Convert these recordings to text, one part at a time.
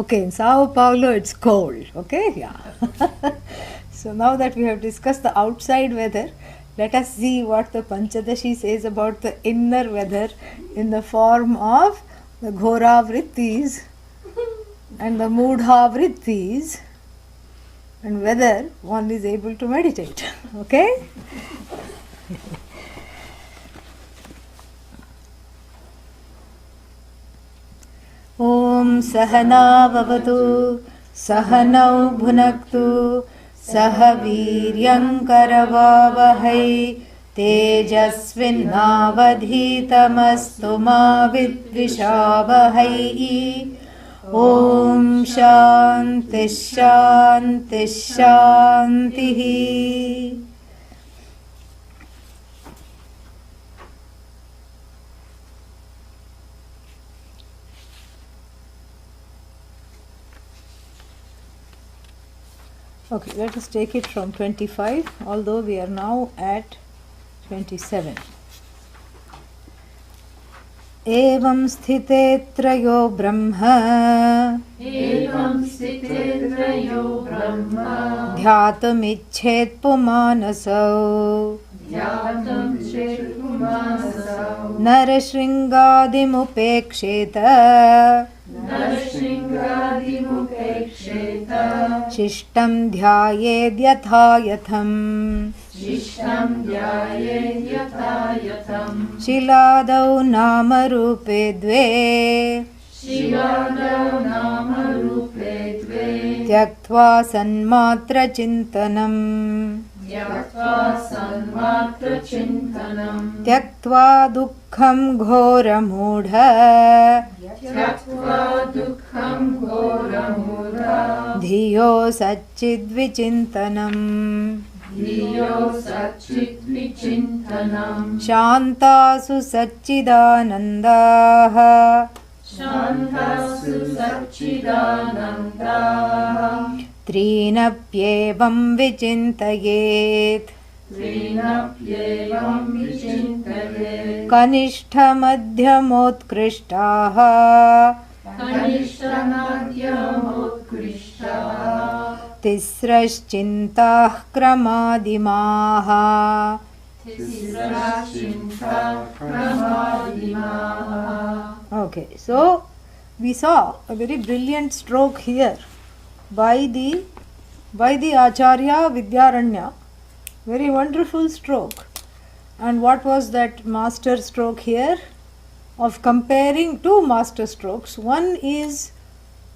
Okay, in Sao Paulo it's cold. Okay, yeah. So now that we have discussed the outside weather, let us see what the Panchadashi says about the inner weather in the form of the Ghora Vrittis and the Moodha Vrittis, and whether one is able to meditate. Okay? Om Sahana Vavatu Sahanau Bhunaktu Sahaviryam Karavavahai Tejasvinnavadhitamastu ma vidvishavahai. Om Shanti Shanti Shanti. Okay, let us take it from 25, although we are now at 27. Evam sthite trayo brahma dhyatam icchet pumanasau narashringadim upeksheta Shishtam dhyayed yatha yatham Shiladau nama rupe dve Tyaktva sanmatra chintanam Tyaktva dukkham ghora mudha Dhiyo satchid vichintanam Shantasu satchidanandaha Trinapyevam vichintayet Kanishta madhyamotkrishtah Tisraschintah kramadimaha. Okay, so we saw a very brilliant stroke here by the Acharya Vidyaranya. Very wonderful stroke. And what was that master stroke here? Of comparing two master strokes. One is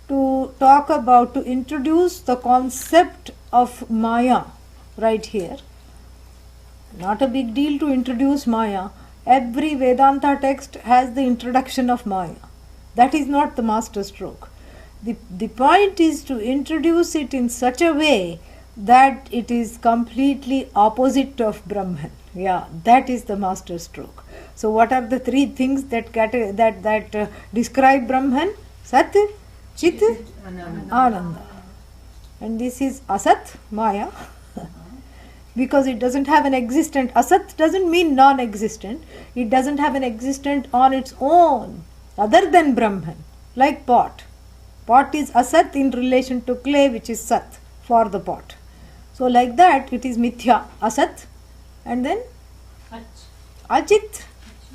to talk about, to introduce the concept of Maya right here. Not a big deal to introduce Maya. Every Vedanta text has the introduction of Maya. That is not the master stroke. The point is to introduce it in such a way that it is completely opposite of Brahman. Yeah, that is the master stroke. So what are the three things that describe Brahman? Sat, Chit, Ananda. And this is Asat, Maya. Because it doesn't have an existent. Asat doesn't mean non-existent. It doesn't have an existent on its own, other than Brahman. Like pot. Pot is Asat in relation to clay, which is Sat for the pot. So like that, it is Mithya, Asat. And then Ajit.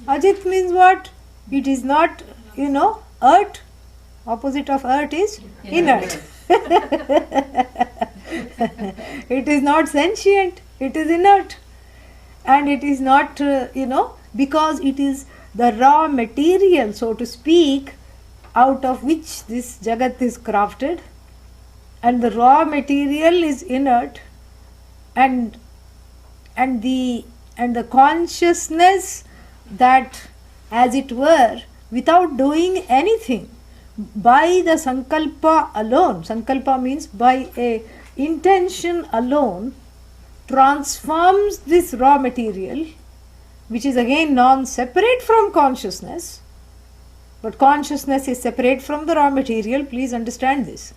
Ajit means what? It is not, earth. Opposite of earth is inert. It is not sentient. It is inert. And it is not, because it is the raw material, so to speak, out of which this Jagat is crafted. And the raw material is inert. And the consciousness that, as it were, without doing anything, by the sankalpa alone, sankalpa means by a intention alone, transforms this raw material, which is again non-separate from consciousness, but consciousness is separate from the raw material. Please understand this.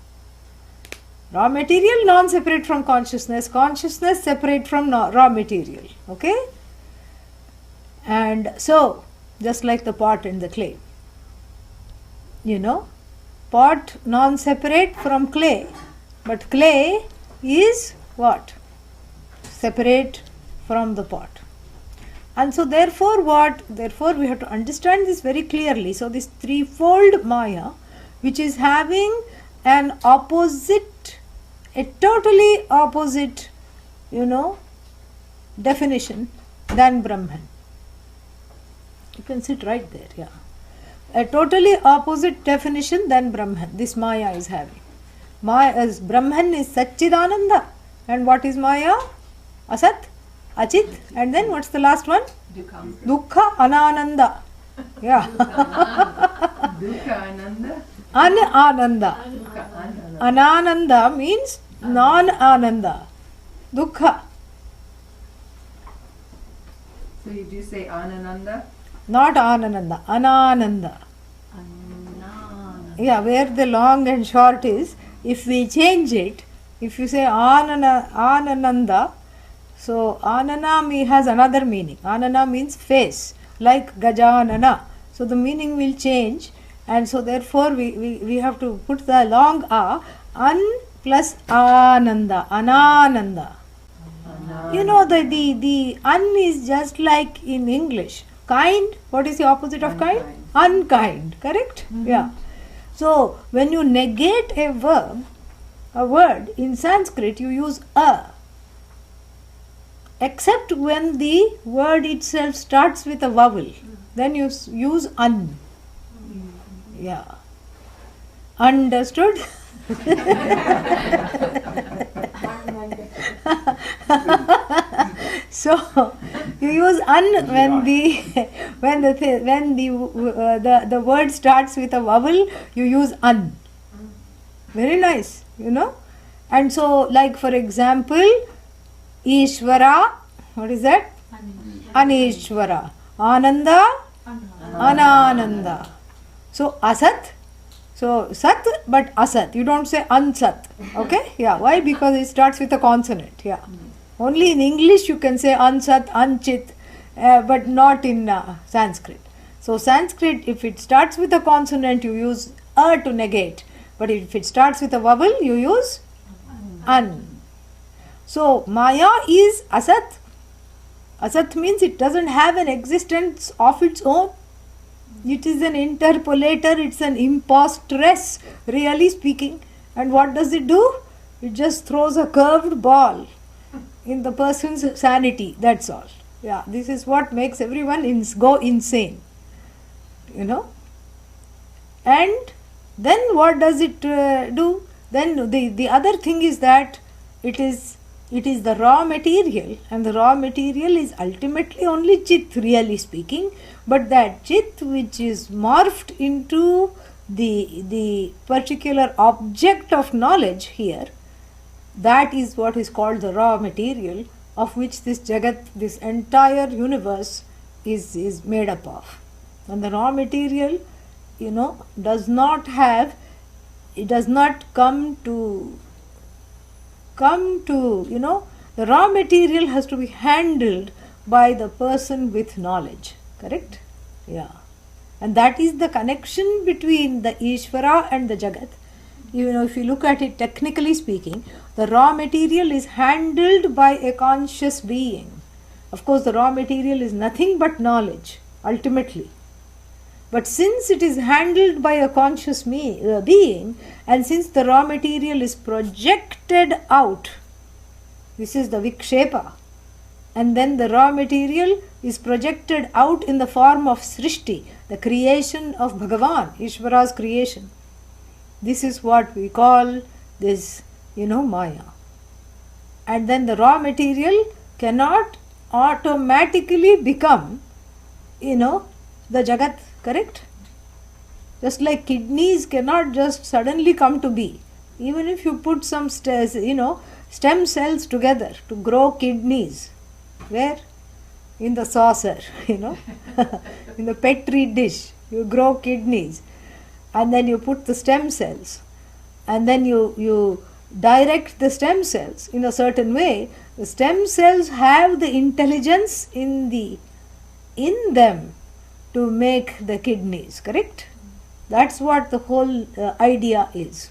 Raw material non-separate from consciousness, consciousness separate from raw material. Okay? And so, just like the pot and the clay, pot non-separate from clay, but clay is what? Separate from the pot. And so therefore what? Therefore we have to understand this very clearly. So this threefold Maya, which is having an opposite, a totally opposite, definition than Brahman. You can sit right there, yeah. A totally opposite definition than Brahman, this Maya is having. Brahman is Satchidananda. And what is Maya? Asat, Achit, and then what's the last one? Dukkha, Ananda. Yeah. Dukkha, Ananda. Ananda. Ananda means non-Ananda. Dukkha. So you do say Ananda? Not Ananda, Ananda. Yeah, where the long and short is, if we change it, if you say Ananda, so Anana has another meaning. Anana means face, like Gajanana. So the meaning will change, and so therefore we have to put the long A, An plus Ananda, Anananda. The un is just like in English. Kind, what is the opposite of kind? Unkind, correct? Yeah. So when you negate a word in Sanskrit, you use a. Except when the word itself starts with a vowel, then you use un. Yeah. Understood? So you use un when the word starts with a vowel, you use un. Very nice, And so, like for example, Ishvara, what is that? Anishvara. Ananda, Anananda. So Asat. So Sat, but Asat. You don't say Ansat. Okay? Yeah. Why? Because it starts with a consonant. Yeah. Only in English you can say Ansat, Anchit, but not in Sanskrit. So Sanskrit, if it starts with a consonant, you use a to negate. But if it starts with a vowel, you use an. So Maya is Asat. Asat means it doesn't have an existence of its own. It is an interpolator, it's an impostress, really speaking. And what does it do? It just throws a curved ball in the person's sanity, that's all. Yeah, this is what makes everyone go insane. And then what does it do? Then the other thing is that it is the raw material, and the raw material is ultimately only Chit, really speaking, but that Chit which is morphed into the particular object of knowledge here, that is what is called the raw material of which this Jagat, this entire universe is made up of. And the raw material, does not come to, the raw material has to be handled by the person with knowledge, correct? Yeah. And that is the connection between the Ishvara and the Jagat. If you look at it technically speaking, the raw material is handled by a conscious being. Of course, the raw material is nothing but knowledge, ultimately. But since it is handled by a conscious being, and since the raw material is projected out, this is the Vikshepa, and then the raw material is projected out in the form of Srishti, the creation of Bhagavan, Ishvara's creation. This is what we call this, Maya. And then the raw material cannot automatically become, the Jagat, correct? Just like kidneys cannot just suddenly come to be. Even if you put some stem cells together to grow kidneys, where? In the saucer, in the petri dish, you grow kidneys. And then you put the stem cells, and then you direct the stem cells in a certain way. The stem cells have the intelligence in them to make the kidneys, correct? That's what the whole idea is.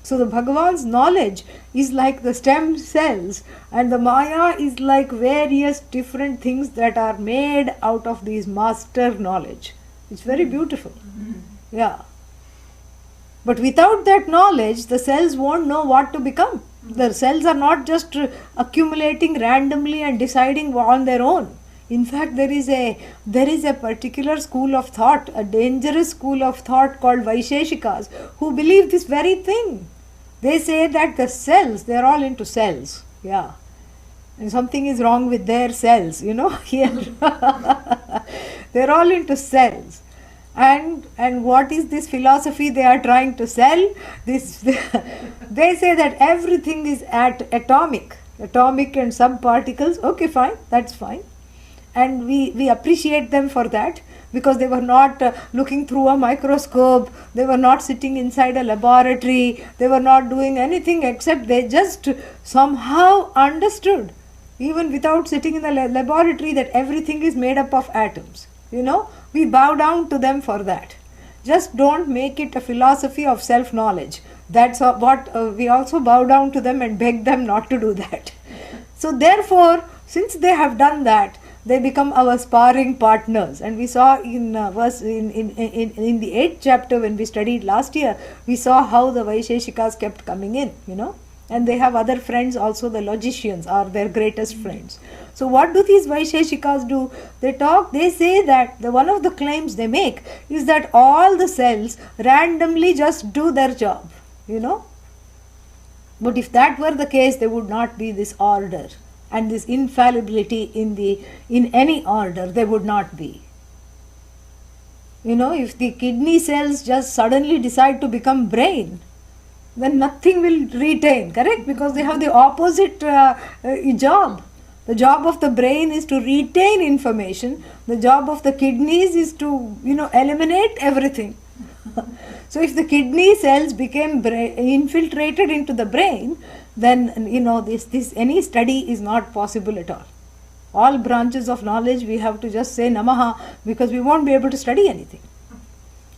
So the Bhagavan's knowledge is like the stem cells, and the Maya is like various different things that are made out of these master knowledge. It's very beautiful. Yeah. But without that knowledge, the cells won't know what to become. The cells are not just accumulating randomly and deciding on their own. In fact, there is a particular school of thought, a dangerous school of thought called Vaisheshikas, who believe this very thing. They say that the cells, they are all into cells. Yeah. And something is wrong with their cells, here. They're all into cells. And what is this philosophy they are trying to sell? They say that everything is atomic and subparticles. Okay, fine, that's fine. And we appreciate them for that, because they were not looking through a microscope, they were not sitting inside a laboratory, they were not doing anything except they just somehow understood, even without sitting in the laboratory, that everything is made up of atoms. We bow down to them for that. Just don't make it a philosophy of self-knowledge. That's what we also bow down to them and beg them not to do that. So therefore, since they have done that, they become our sparring partners. And we saw in the 8th chapter, when we studied last year, we saw how the Vaisheshikas kept coming in, and they have other friends also. The logicians are their greatest friends. So what do these Vaisheshikas do? They say that one of the claims they make is that all the cells randomly just do their job, But if that were the case, there would not be this order and this infallibility in any order. There would not be. If the kidney cells just suddenly decide to become brain, then nothing will retain, correct? Because they have the opposite job. The job of the brain is to retain information. The job of the kidneys is to, eliminate everything. So if the kidney cells became infiltrated into the brain, then, this any study is not possible at all. All branches of knowledge we have to just say Namaha, because we won't be able to study anything.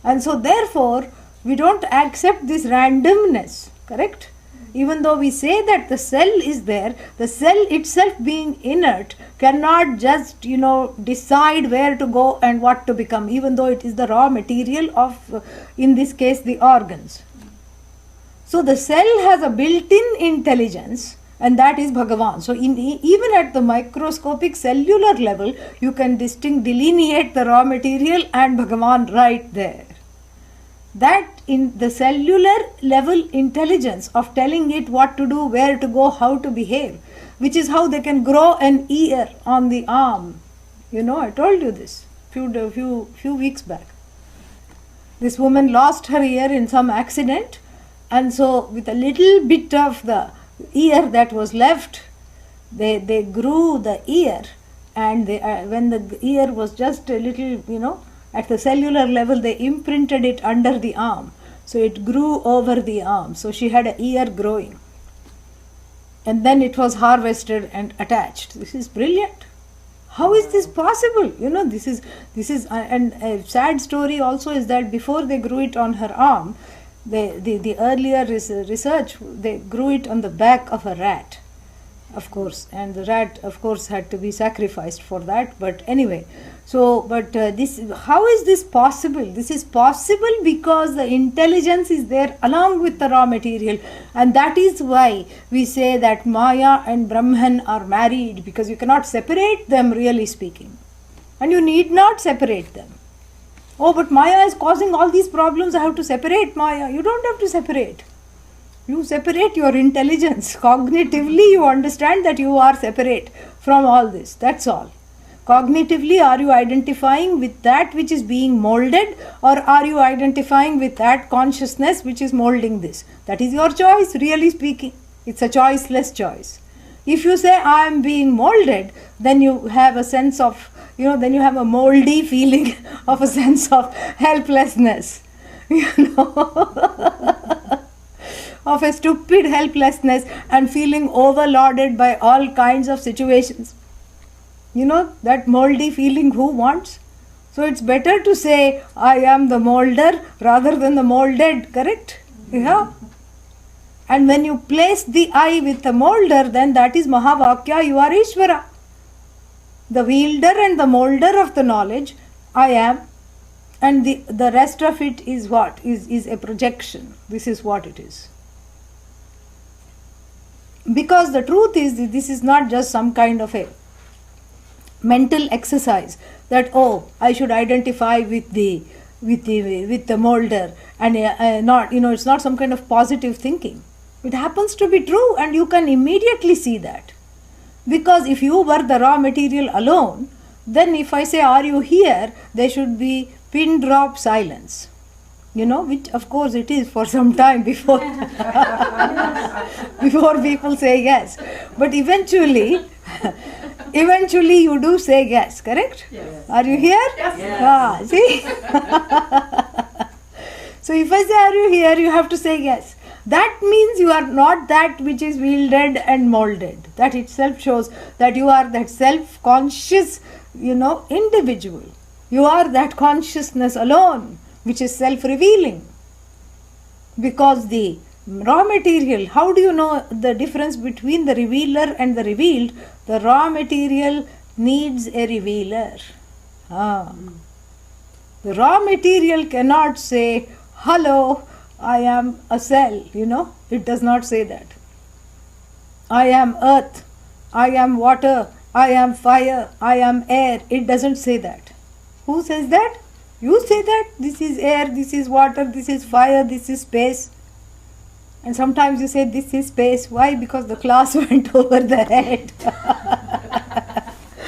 And so therefore, we don't accept this randomness, correct? Even though we say that the cell is there, the cell itself being inert cannot just, decide where to go and what to become, even though it is the raw material of, in this case, the organs. So the cell has a built-in intelligence, and that is Bhagavan. So even at the microscopic cellular level, you can delineate the raw material and Bhagavan right there. That in the cellular level intelligence of telling it what to do, where to go, how to behave, which is how they can grow an ear on the arm. I told you this few weeks back. This woman lost her ear in some accident, and so with a little bit of the ear that was left, they grew the ear, and when the ear was just a little, at the cellular level, they imprinted it under the arm. So it grew over the arm. So she had an ear growing. And then it was harvested and attached. This is brilliant. How is this possible? This is and a sad story also is that before they grew it on her arm, the earlier research, they grew it on the back of a rat, of course, and the rat, of course, had to be sacrificed for that. But anyway, how is this possible? This is possible because the intelligence is there along with the raw material, and that is why we say that Maya and Brahman are married, because you cannot separate them, really speaking, and you need not separate them. Oh, but Maya is causing all these problems, I have to separate Maya. You don't have to separate. You separate your intelligence. Cognitively, you understand that you are separate from all this. That's all. Cognitively, are you identifying with that which is being molded, or are you identifying with that consciousness which is molding this? That is your choice, really speaking. It's a choiceless choice. If you say, I am being molded, then you have a sense of, then you have a moldy feeling of a sense of helplessness, of a stupid helplessness and feeling overloaded by all kinds of situations. That moldy feeling, who wants? So it's better to say, I am the molder rather than the molded, correct? Yeah. And when you place the I with the molder, then that is Mahavakya, you are Ishvara. The wielder and the molder of the knowledge, I am. And the rest of it is what? Is a projection. This is what it is. Because the truth is, this is not just some kind of a mental exercise that, oh, I should identify with the molder, and not, it's not some kind of positive thinking. It happens to be true, and you can immediately see that. Because if you were the raw material alone, then if I say, are you here, there should be pin drop silence. Which of course it is for some time before before people say yes. But eventually you do say yes, correct? Yes. Are you here? Yes. See? So if I say, are you here, you have to say yes. That means you are not that which is wielded and molded. That itself shows that you are that self-conscious, individual. You are that consciousness alone, which is self-revealing. Because the raw material, how do you know the difference between the revealer and the revealed? The raw material needs a revealer. The raw material cannot say, hello, I am a cell, it does not say that. I am earth, I am water, I am fire, I am air. It doesn't say that. Who says that? You say that. This is air, this is water, this is fire, this is space. And sometimes you say this is space. Why? Because the class went over the head.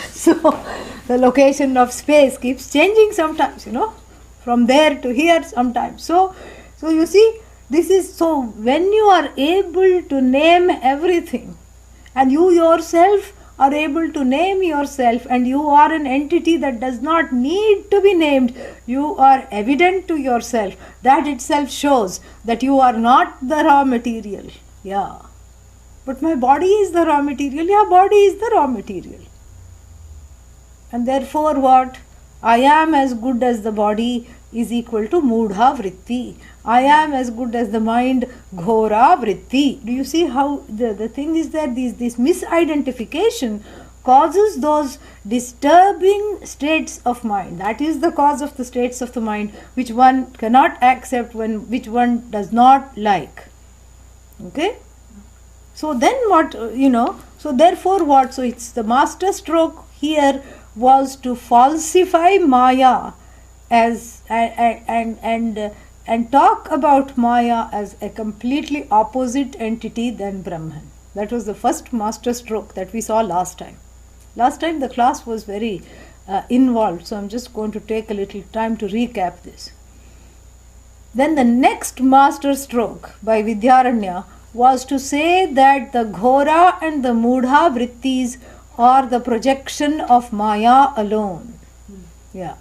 So the location of space keeps changing sometimes, from there to here sometimes. So you see, this is so when you are able to name everything, and you yourself are able to name yourself, and you are an entity that does not need to be named, you are evident to yourself. That itself shows that you are not the raw material. Yeah. But my body is the raw material. Yeah, body is the raw material. And therefore what? I am as good as the body is equal to Mudha Vritti. I am as good as the mind, Ghora Vritti. Do you see how the thing is that this misidentification causes those disturbing states of mind. That is the cause of the states of the mind which one cannot accept, which one does not like. Okay? So then what, so therefore what? So it's the master stroke here was to falsify Maya as and talk about Maya as a completely opposite entity than Brahman. That was the first master stroke that we saw last time. Last time the class was very involved, so I'm just going to take a little time to recap this. Then the next master stroke by Vidyaranya was to say that the Ghora and the Mudha Vrittis are the projection of Maya alone. Yeah.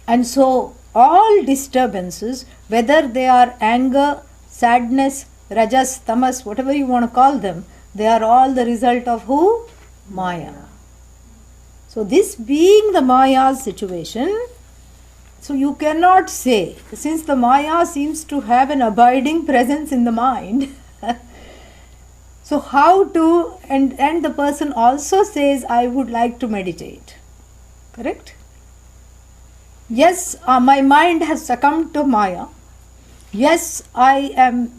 And so all disturbances, whether they are anger, sadness, rajas, tamas, whatever you want to call them, they are all the result of who? Maya. So this being the Maya's situation, so you cannot say, since the Maya seems to have an abiding presence in the mind, so how to, and the person also says, I would like to meditate. Correct? Yes, my mind has succumbed to Maya. Yes, I am,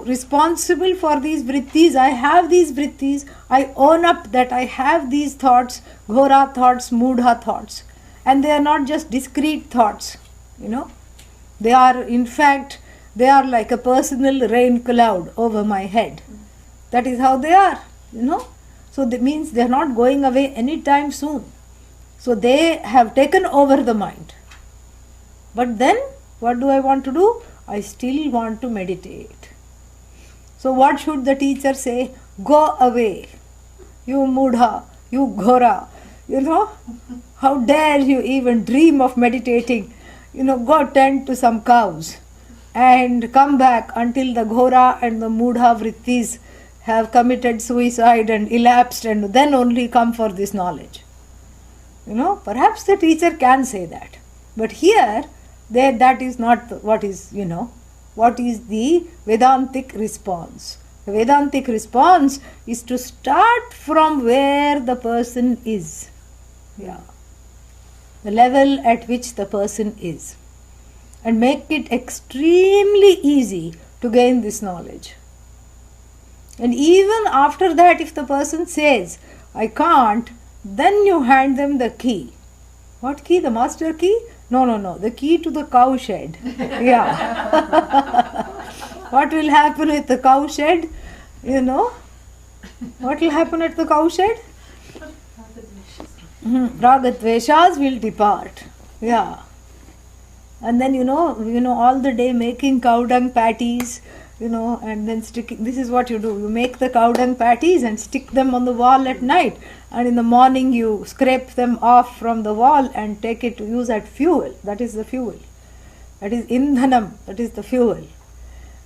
responsible for these vrittis. I have these vrittis. I own up that I have these thoughts, Ghora thoughts, Mudha thoughts. And they are not just discrete thoughts, They are, in fact, they are like a personal rain cloud over my head. That is how they are, So that means they are not going away anytime soon. So they have taken over the mind. But then, what do I want to do? I still want to meditate. So what should the teacher say? Go away, you Mudha, you Ghora, How dare you even dream of meditating? Go tend to some cows and come back until the Ghora and the Mudha Vrittis have committed suicide and elapsed and then only come for this knowledge. Perhaps the teacher can say that. But here, that is not what is, what is the Vedantic response. The Vedantic response is to start from where the person is. Yeah. The level at which the person is. And make it extremely easy to gain this knowledge. And even after that, if the person says, I can't, then you hand them the key. What key? The master key? No. The key to the cow shed. Yeah. What will happen with the cow shed? What will happen at the cow shed? Ragadveshas will depart. Yeah. And then, all the day making cow dung patties, and then sticking. This is what you do. You make the cow dung patties and stick them on the wall at night. And in the morning you scrape them off from the wall and take it to use as fuel. That is the fuel. That is indhanam. That is the fuel.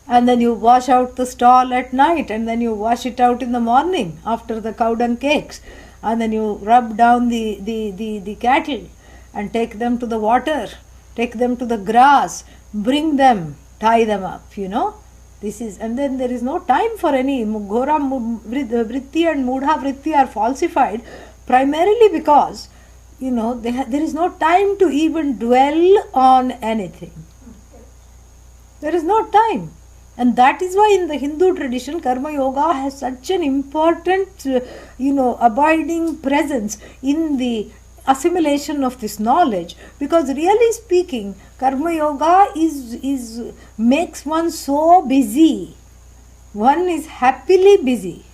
And then you wash out the stall at night and then you wash it out in the morning after the cow dung cakes. And then you rub down the cattle and take them to the water, take them to the grass, bring them, tie them up, This is, and then there is no time for any. Ghora vritti and Mudha vritti are falsified primarily because, there is no time to even dwell on anything. There is no time. And that is why in the Hindu tradition, Karma Yoga has such an important, abiding presence in the assimilation of this knowledge, because really speaking, Karma Yoga makes one so busy. One is happily busy,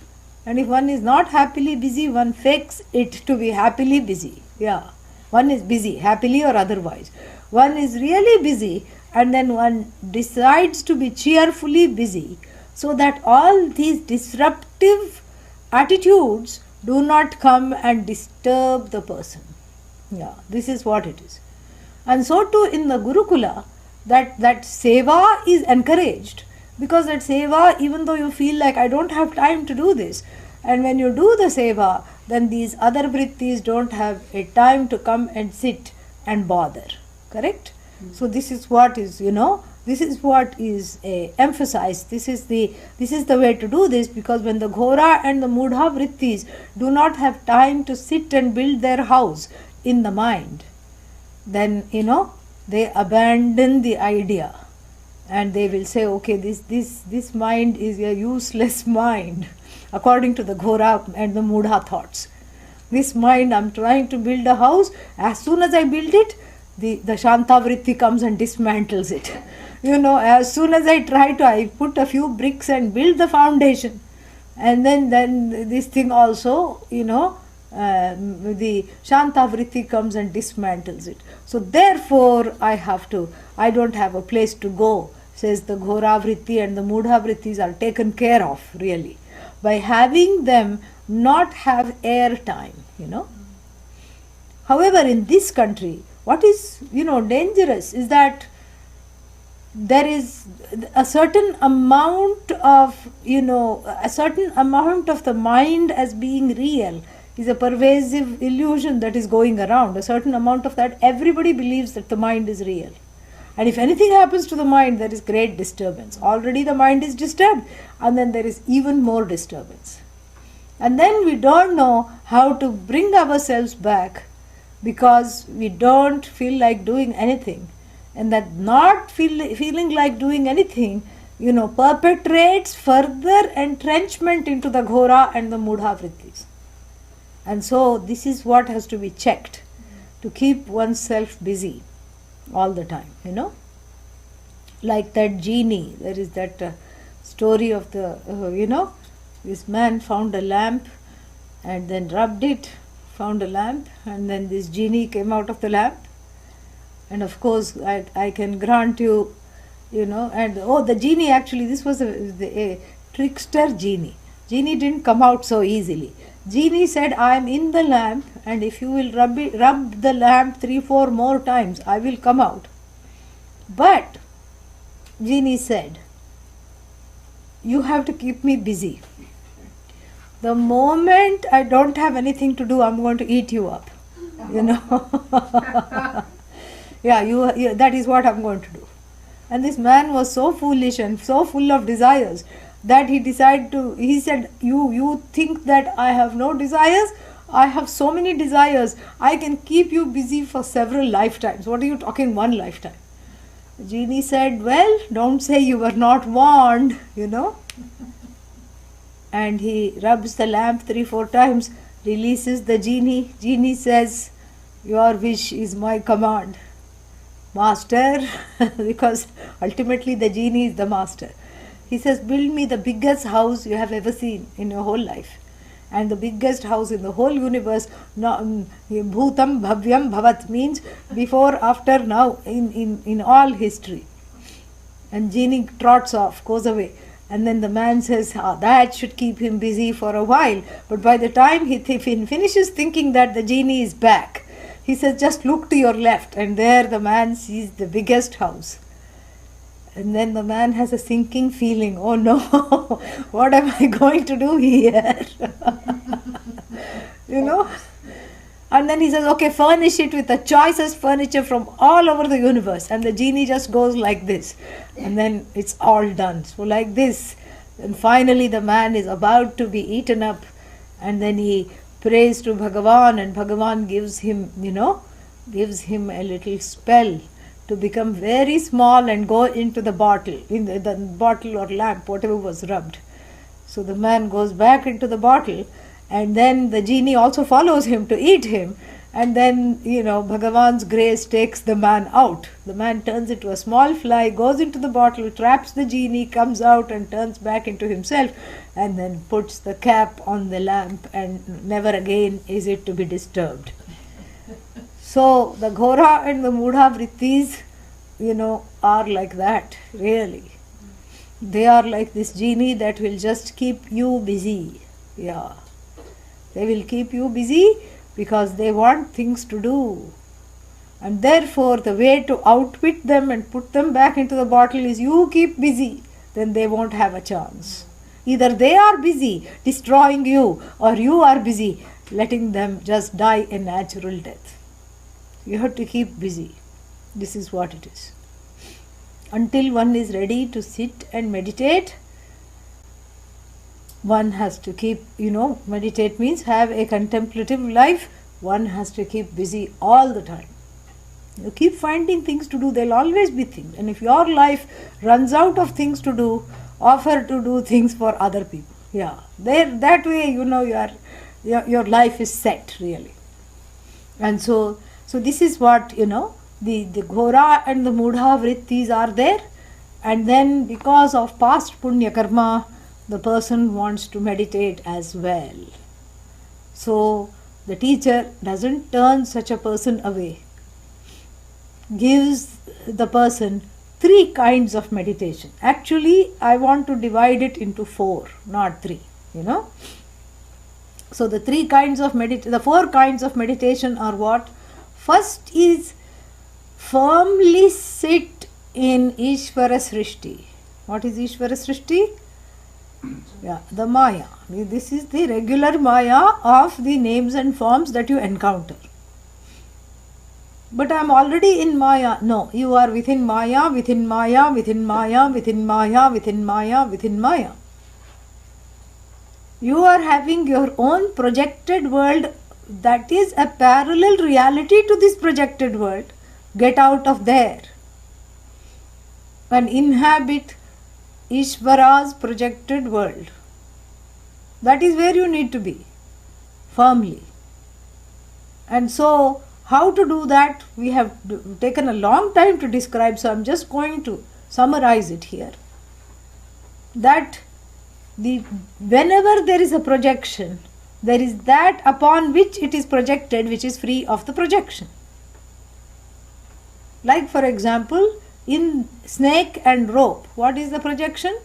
and if one is not happily busy, one fakes it to be happily busy. Yeah, one is busy, happily or otherwise. One is really busy, and then one decides to be cheerfully busy, so that all these disruptive attitudes do not come and disturb the person. Yeah, this is what it is. And so too in the Gurukula, that seva is encouraged, because that seva, even though you feel like I don't have time to do this, and when you do the seva, then these other vrittis don't have a time to come and sit and bother. Correct? So this is what is, this is what is emphasized. This is the way to do this, because when the Ghora and the Mudha vrittis do not have time to sit and build their house in the mind, then they abandon the idea and they will say, okay, this mind is a useless mind according to the Ghora and the Mudha thoughts. This mind, I'm trying to build a house, as soon as I build it, the Shanta vritti comes and dismantles it. As soon as I put a few bricks and build the foundation, and then this thing also, the Shanta vritti comes and dismantles it. So therefore I don't have a place to go, says the Ghora vritti, and the Mudha vrittis are taken care of really by having them not have air time, However, in this country, what is, dangerous is that there is a certain amount of, a certain amount of the mind as being real is a pervasive illusion that is going around. A certain amount of that, everybody believes that the mind is real. And if anything happens to the mind, there is great disturbance. Already the mind is disturbed, and then there is even more disturbance. And then we don't know how to bring ourselves back, because we don't feel like doing anything. And that not feeling like doing anything, perpetrates further entrenchment into the Ghora and the Mudha vrittis. And so this is what has to be checked, to keep oneself busy all the time, Like that genie, there is that story of the, this man found a lamp and then rubbed it, found a lamp, and then this genie came out of the lamp. And of course, I can grant you, and the genie actually, this was a trickster genie. Genie didn't come out so easily. Genie said, I am in the lamp, and if you will rub the lamp 3-4 more times, I will come out. But Genie said, you have to keep me busy. the moment I don't have anything to do, I'm going to eat you up. You know. Yeah, you, that is what I'm going to do. And this man was so foolish and so full of desires that he said, you think that I have no desires? I have so many desires. I can keep you busy for several lifetimes. What are you talking, one lifetime? The genie said, well, don't say you were not warned, you know. And he rubs the lamp 3-4 times, releases the genie. Genie says, your wish is my command, master, because ultimately the genie is the master. He says, build me the biggest house you have ever seen in your whole life. And the biggest house in the whole universe, bhutam bhavyam bhavat, means before, after, now, in all history. And genie trots off, goes away. And then the man says, that should keep him busy for a while. But by the time he finishes thinking that the genie is back, he says, just look to your left. And there the man sees the biggest house. And then the man has a sinking feeling, oh no, what am I going to do here? You know? And then he says, okay, furnish it with the choicest furniture from all over the universe. And the genie just goes like this. And then it's all done. So like this. And finally the man is about to be eaten up. And then he prays to Bhagavan, and Bhagavan gives him, gives him a little spell to become very small and go into the bottle, in the bottle or lamp, whatever was rubbed. So the man goes back into the bottle, and then the genie also follows him to eat him. And then, Bhagavan's grace takes the man out. The man turns into a small fly, goes into the bottle, traps the genie, comes out and turns back into himself, and then puts the cap on the lamp, and never again is it to be disturbed. So the Ghora and the Mudha Vrittis, are like that, really. They are like this genie that will just keep you busy. Yeah. They will keep you busy because they want things to do. And therefore the way to outwit them and put them back into the bottle is you keep busy, then they won't have a chance. Either they are busy destroying you, or you are busy letting them just die a natural death. You have to keep busy. This is what it is. Until one is ready to sit and meditate, one has to keep, meditate means have a contemplative life. One has to keep busy all the time. You keep finding things to do, there will always be things. And if your life runs out of things to do, offer to do things for other people. Yeah, that way, your life is set, really. And so this is what, the Ghora and the Mudha Vrittis are there. And then because of past Punya Karma, the person wants to meditate as well. So the teacher doesn't turn such a person away. Gives the person 3 kinds of meditation. Actually, I want to divide it into 4, not 3, So the 4 kinds of meditation are what? First is firmly sit in Ishvara Srishti. What is Ishvara Srishti? Yeah, the Maya. This is the regular Maya of the names and forms that you encounter. But I am already in Maya. No, you are within Maya, within Maya, within Maya, within Maya, within Maya, within Maya. You are having your own projected world that is a parallel reality to this projected world. Get out of there and inhabit Ishvara's projected world. That is where you need to be, firmly. And so, how to do that? We have taken a long time to describe, so I am just going to summarize it here. That whenever there is a projection, there is that upon which it is projected which is free of the projection. Like for example, in snake and rope, what is the projection?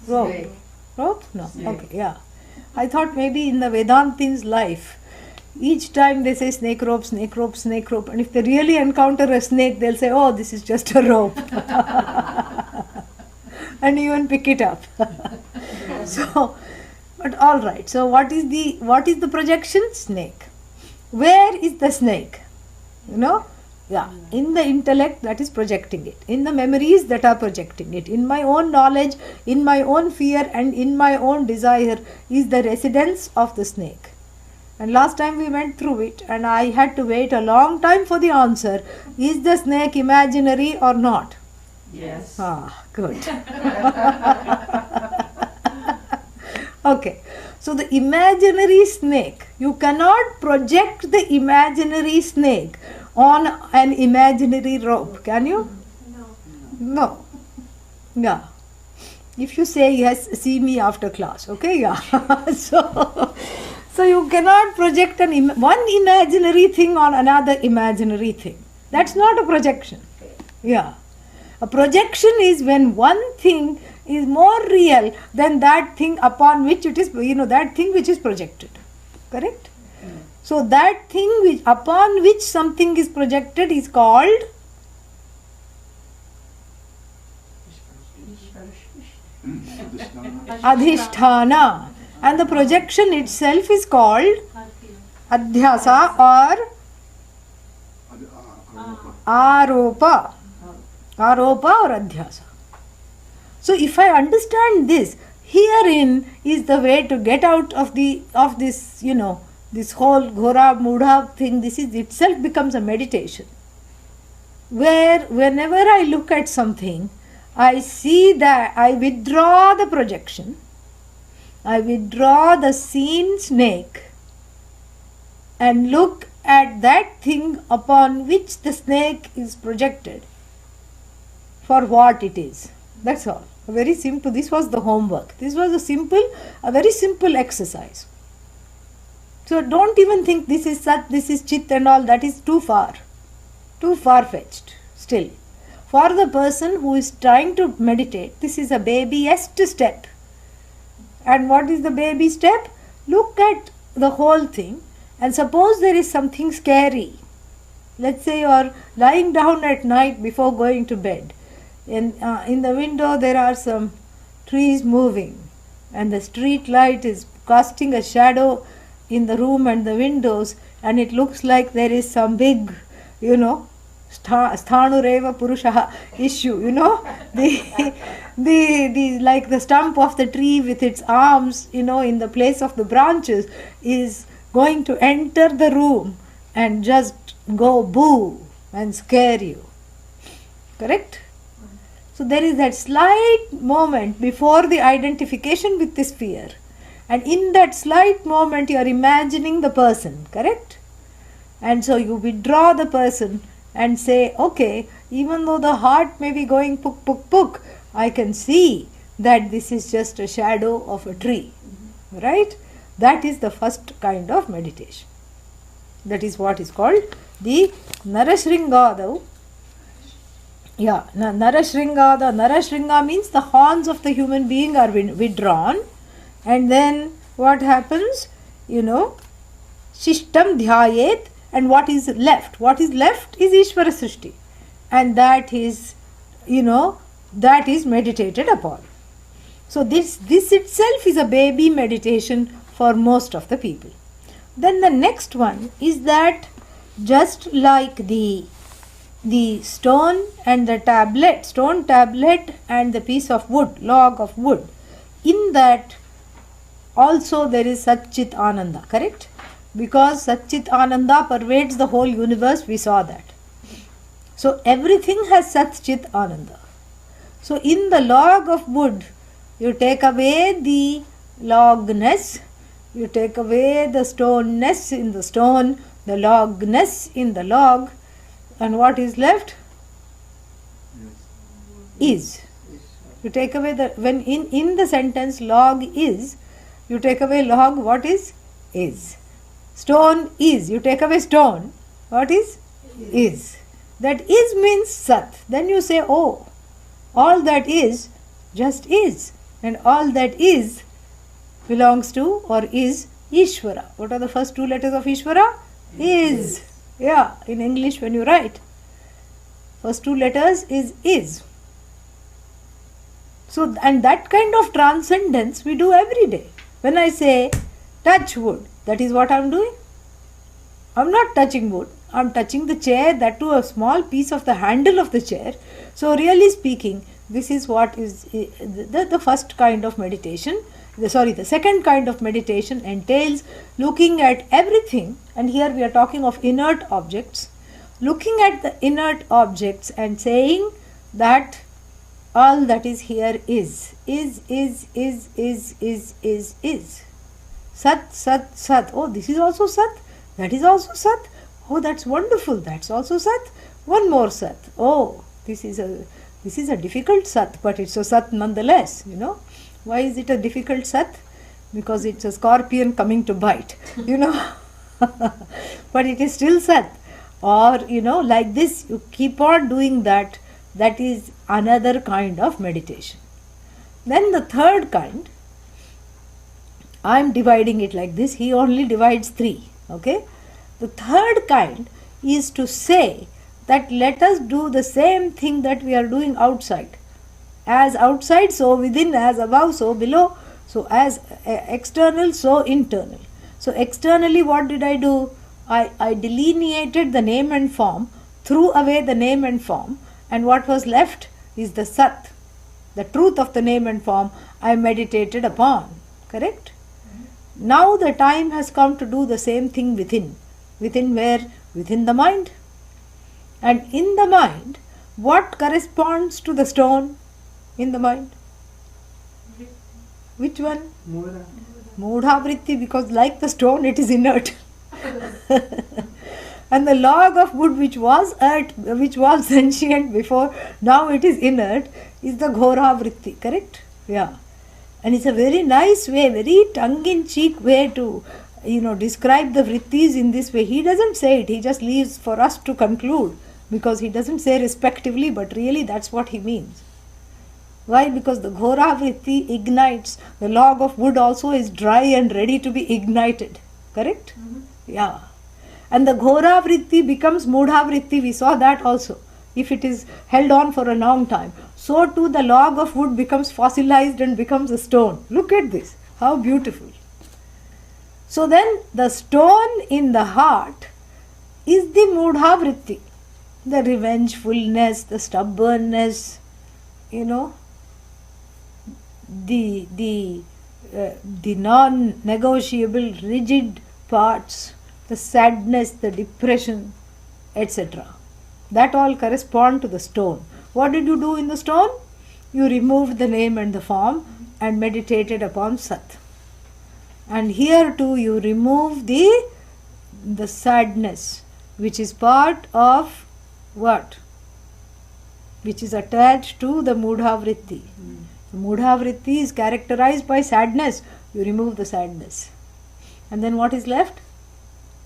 Rope. Snake. Rope? No. Snake. Okay, yeah. I thought maybe in the Vedantin's life, each time they say snake rope, snake rope, snake rope, and if they really encounter a snake, they'll say, oh, this is just a rope. And even pick it up. So, But all right. So what is the projection? Snake. Where is the snake? Yeah, in the intellect that is projecting it, in the memories that are projecting it, in my own knowledge, in my own fear, and in my own desire is the residence of the snake. And last time we went through it and I had to wait a long time for the answer. Is the snake imaginary or not? Yes. Good. Okay. So the imaginary snake, you cannot project the imaginary snake on an imaginary rope, can you? No. Yeah. If you say yes, see me after class, okay? Yeah. So you cannot project one imaginary thing on another imaginary thing. That's not a projection. Yeah. A projection is when one thing is more real than that thing upon which it is, that thing which is projected. Correct? So that thing upon which something is projected is called Adhisthana. And the projection itself is called Adhyasa or Aropa. Aropa or Adhyasa. So if I understand this, herein is the way to get out of this, this whole Ghora Mudha thing. This is itself becomes a meditation. Where whenever I look at something, I see that I withdraw the projection. I withdraw the seen snake and look at that thing upon which the snake is projected for what it is. That's all. Very simple. This was the homework. This was a very simple exercise. So don't even think this is Sat, this is Chit and all. That is too far-fetched still. For the person who is trying to meditate, this is a babyest step. And what is the baby step? Look at the whole thing and suppose there is something scary. Let's say you are lying down at night before going to bed. In the window there are some trees moving and the street light is casting a shadow in the room and the windows, and it looks like there is some big, sthanureva purushaha issue, the like the stump of the tree with its arms, in the place of the branches is going to enter the room and just go boo and scare you. Correct? So there is that slight moment before the identification with this fear. And in that slight moment you are imagining the person, correct? And so you withdraw the person and say, okay, even though the heart may be going puk puk puk, I can see that this is just a shadow of a tree. Right? That is the first kind of meditation. That is what is called the Narashringada. Yeah, Narashringada. Narashringa means the horns of the human being are withdrawn. And then what happens? Shishtam dhyayet, and what is left? What is left is Ishvara Srishti. And that is, that is meditated upon. So this itself is a baby meditation for most of the people. Then the next one is that just like the stone and the tablet, stone tablet and the piece of wood, log of wood, in that also there is Satchit Ananda, correct? Because Satchit Ananda pervades the whole universe, we saw that. So everything has Satchit Ananda. So in the log of wood, you take away the logness, you take away the stoneness in the stone, the logness in the log, and what is left? Is. You take away when in the sentence log is, you take away log, what is? Is. Stone is. You take away stone, what is? Is. That is means Sat. Then you say, oh, all that is just is. And all that is belongs to or is Ishvara. What are the first two letters of Ishvara? Is. Yeah, in English when you write, first two letters is. So, and that kind of transcendence we do every day. When I say touch wood, that is what I am doing. I am not touching wood. I am touching the chair, that too a small piece of the handle of the chair. So really speaking, this is what is the first kind of meditation. The second kind of meditation entails looking at everything, and here we are talking of inert objects, looking at the inert objects and saying that all that is here is. Sat, Sat, Sat. Oh, this is also Sat. That is also Sat. Oh, that's wonderful. That's also Sat. One more Sat. Oh, this is a difficult Sat, but it's a Sat nonetheless, you know. Why is it a difficult Sat? Because it's a scorpion coming to bite, you know. But it is still Sat. Or, you know, like this, you keep on doing that. That is another kind of meditation. Then the third kind, I am dividing it like this. He only divides 3. Okay. The third kind is to say that let us do the same thing that we are doing outside. As outside, so within, as above, so below. So as external, so internal. So externally, what did I do? I delineated the name and form, threw away the name and form, and what was left is the Sat, the truth of the name and form I meditated upon. Correct? Now the time has come to do the same thing within. Within where? Within the mind. And in the mind, what corresponds to the stone in the mind? Which one? Mudha. Mudha vritti, because like the stone it is inert. And the log of wood which was sentient before, now it is inert, is the ghora vritti. Correct? Yeah. And it's a very nice way, very tongue-in-cheek way to, you know, describe the vrittis in this way. He doesn't say it, he just leaves for us to conclude, because he doesn't say respectively, but really that's what he means. Why? Because the ghora vritti ignites. The log of wood also is dry and ready to be ignited. Correct? Yeah. And the ghora vritti becomes mudha vritti. We saw that also. If it is held on for a long time, so too the log of wood becomes fossilized and becomes a stone. Look at this. How beautiful. So then the stone in the heart is the mudha vritti. The revengefulness, the stubbornness, you know, the non-negotiable, rigid parts, the sadness, the depression, etc. That all correspond to the stone. What did you do in the stone? You removed the name and the form and meditated upon Sat. And here too you remove the sadness, which is part of what? Which is attached to the mudha vritti. The mudha vritti is characterized by sadness. You remove the sadness. And then what is left?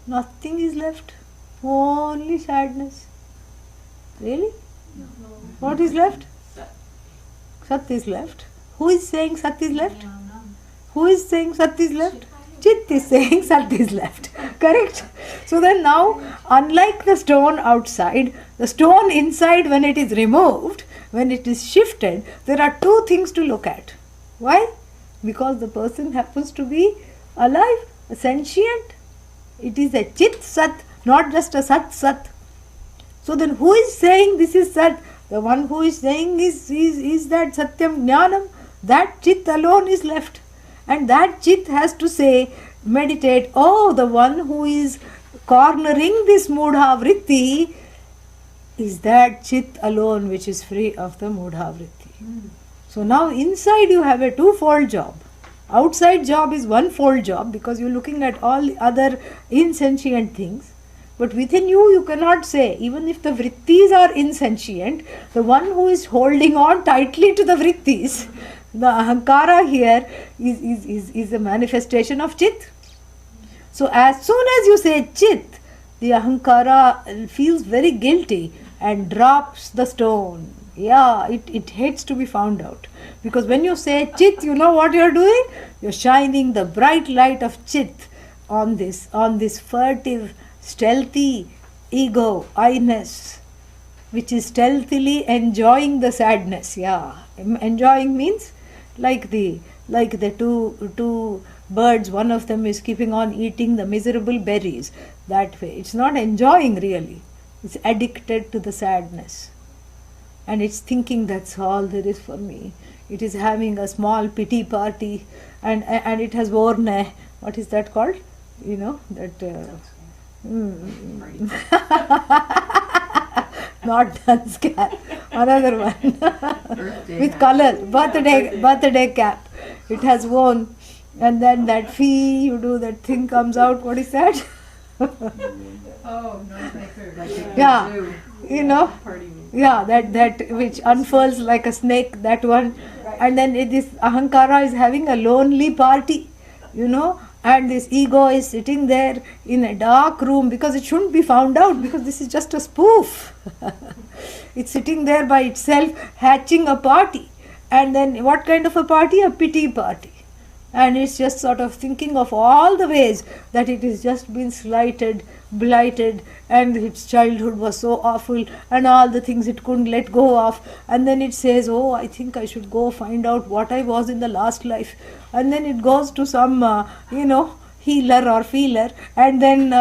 Nothing is left. Only sadness. Really? No. What is left? Sat. Sat is left. Who is saying Sat is left? Ananda. Who is saying Sat is left? Chit is saying Sat is left. Correct? So then now, unlike the stone outside, the stone inside, when it is removed, when it is shifted, there are 2 things to look at. Why? Because the person happens to be alive, sentient. It is a Chit Sat, not just a Sat Sat. So then who is saying this is Sat? The one who is saying is that Satyam Jnanam. That Chit alone is left. And that Chit has to say, meditate, oh, the one who is cornering this mudha vritti is that Chit alone which is free of the mudha vritti. So now inside you have a 2-fold job. Outside job is 1-fold job because you're looking at all the other insentient things. But within you cannot say, even if the vrittis are insentient, the one who is holding on tightly to the vrittis, the ahankara here is a manifestation of Chit. So as soon as you say Chit, the ahankara feels very guilty and drops the stone. Yeah, it hates to be found out. Because when you say Chit, you know what you are doing? You are shining the bright light of Chit on this furtive, stealthy ego, I-ness, which is stealthily enjoying the sadness. Yeah, enjoying means like the two birds, one of them is keeping on eating the miserable berries. That way, it's not enjoying really. It's addicted to the sadness. And it's thinking that's all there is for me. It is having a small pity party, and it has worn a, what is that called? You know, that... not dance cap, another one with color, birthday cap. It has worn, and then that fee, you do that thing comes out. What is that? Oh, noisemaker. Like Yeah, zoo. you know, Party music. yeah, that which unfurls like a snake. That one, and then this ahankara is having a lonely party, you know. And this ego is sitting there in a dark room because it shouldn't be found out, because this is just a spoof. It's sitting there by itself hatching a party. And then what kind of a party? A pity party. And it's just sort of thinking of all the ways that it has just been slighted, blighted, and its childhood was so awful, and all the things it couldn't let go of. And then it says, oh, I think I should go find out what I was in the last life. And then it goes to some, healer or feeler, and then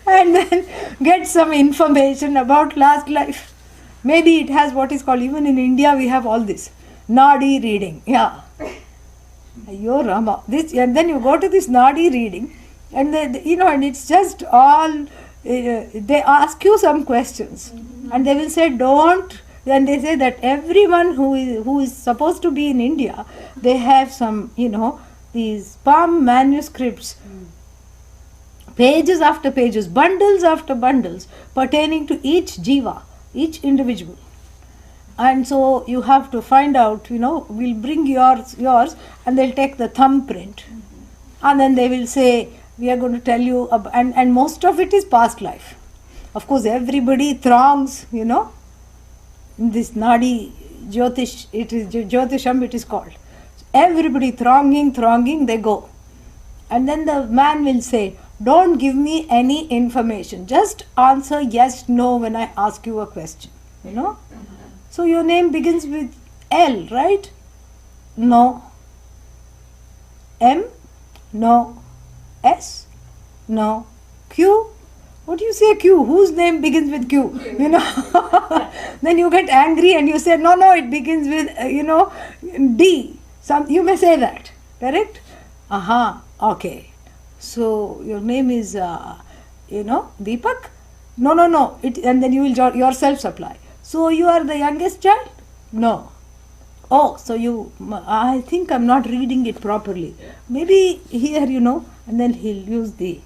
and then gets some information about last life. Maybe it has what is called, even in India we have all this, Nadi reading. Yeah. Ayyo Rama. This, and then you go to this Nadi reading, and and it's just all, they ask you some questions, and they will say, don't. Then they say that everyone who is supposed to be in India, they have some, these palm manuscripts, pages after pages, bundles after bundles, pertaining to each jiva, each individual. And so you have to find out, we'll bring yours, and they'll take the thumbprint. And then they will say, we are going to tell you, and most of it is past life. Of course, everybody throngs, this Nadi Jyotish, Jyotisham it is called. Everybody thronging, they go. And then the man will say, don't give me any information, just answer yes, no when I ask you a question, So your name begins with L, right? No. M? No. S? No. Q? What do you say Q? Whose name begins with Q? Then you get angry and you say, no, it begins with, D. You may say that. Correct? Okay. So your name is, Deepak? No. And then you will yourself supply. So you are the youngest child? No. Oh, so I think I'm not reading it properly. Maybe here, and then he'll use the,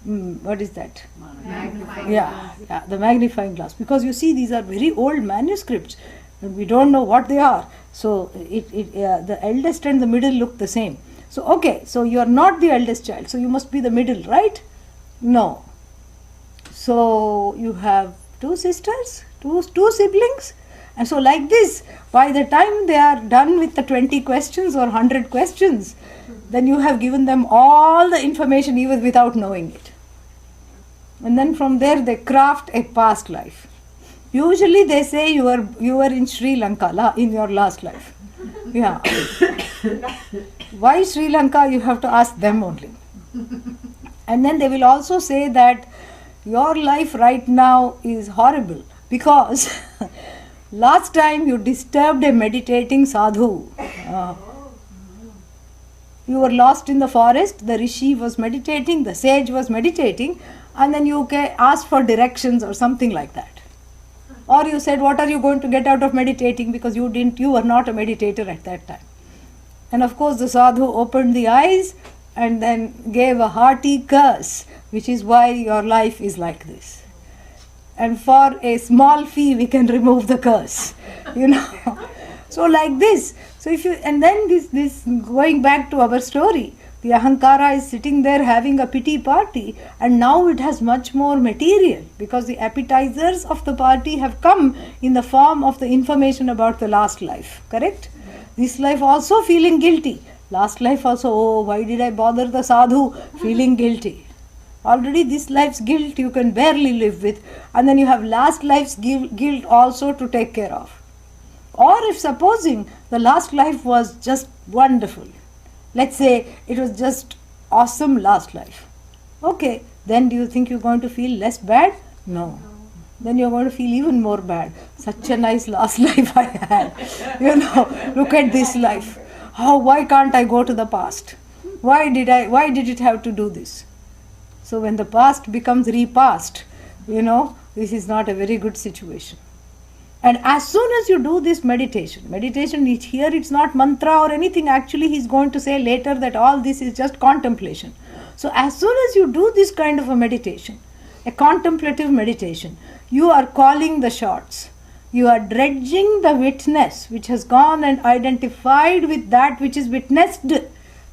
what is that? Magnifying glass. Yeah, the magnifying glass. Because you see, these are very old manuscripts, and we don't know what they are. So the eldest and the middle look the same. So okay, so you are not the eldest child, so you must be the middle, right? No. So you have two sisters, two siblings, and so like this, by the time they are done with the 20 questions or 100 questions, then you have given them all the information even without knowing it. And then from there they craft a past life. Usually they say you were in Sri Lanka in your last life. Yeah. Why Sri Lanka? You have to ask them only. And then they will also say that your life right now is horrible because last time you disturbed a meditating sadhu. You were lost in the forest, the rishi was meditating, the sage was meditating, and then you asked for directions or something like that. Or you said, what are you going to get out of meditating, because you were not a meditator at that time. And of course the sadhu opened the eyes and then gave a hearty curse, which is why your life is like this. And for a small fee we can remove the curse, So like this. So and then this going back to our story, the ahankara is sitting there having a pity party, and now it has much more material because the appetizers of the party have come in the form of the information about the last life, correct? This life also feeling guilty. Last life also, why did I bother the sadhu? Feeling guilty. Already this life's guilt you can barely live with, and then you have last life's guilt also to take care of. Or if supposing the last life was just wonderful, let's say it was just awesome last life, okay, then do you think you're going to feel less bad? No. Then you're going to feel even more bad. Such a nice last life I had. Look at this life. Why can't I go to the past? Why did it have to do this? So when the past becomes repassed, this is not a very good situation. And as soon as you do this meditation here, it's not mantra or anything. Actually, he's going to say later that all this is just contemplation. So as soon as you do this kind of a meditation, a contemplative meditation, you are calling the shots. You are dredging the witness which has gone and identified with that which is witnessed.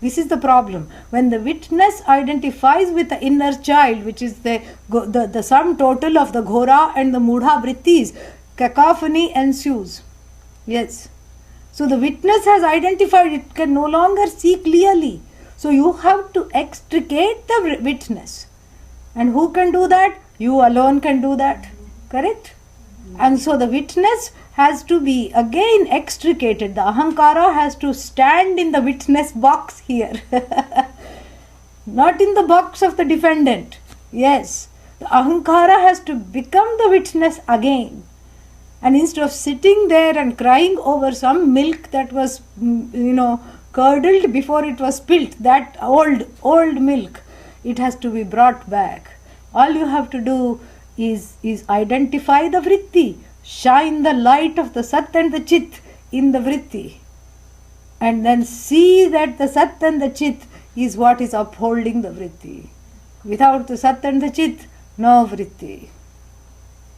This is the problem. When the witness identifies with the inner child, which is the sum total of the ghora and the mudha vrittis, cacophony ensues. Yes. So the witness has identified, it can no longer see clearly. So you have to extricate the witness. And who can do that? You alone can do that. Correct? And so the witness has to be again extricated. The ahankara has to stand in the witness box here. Not in the box of the defendant. Yes. The ahankara has to become the witness again. And instead of sitting there and crying over some milk that was, curdled before it was spilt, that old milk, it has to be brought back. All you have to do is identify the vritti, shine the light of the Sat and the Chit in the vritti, and then see that the Sat and the Chit is what is upholding the vritti. Without the Sat and the Chit, no vritti,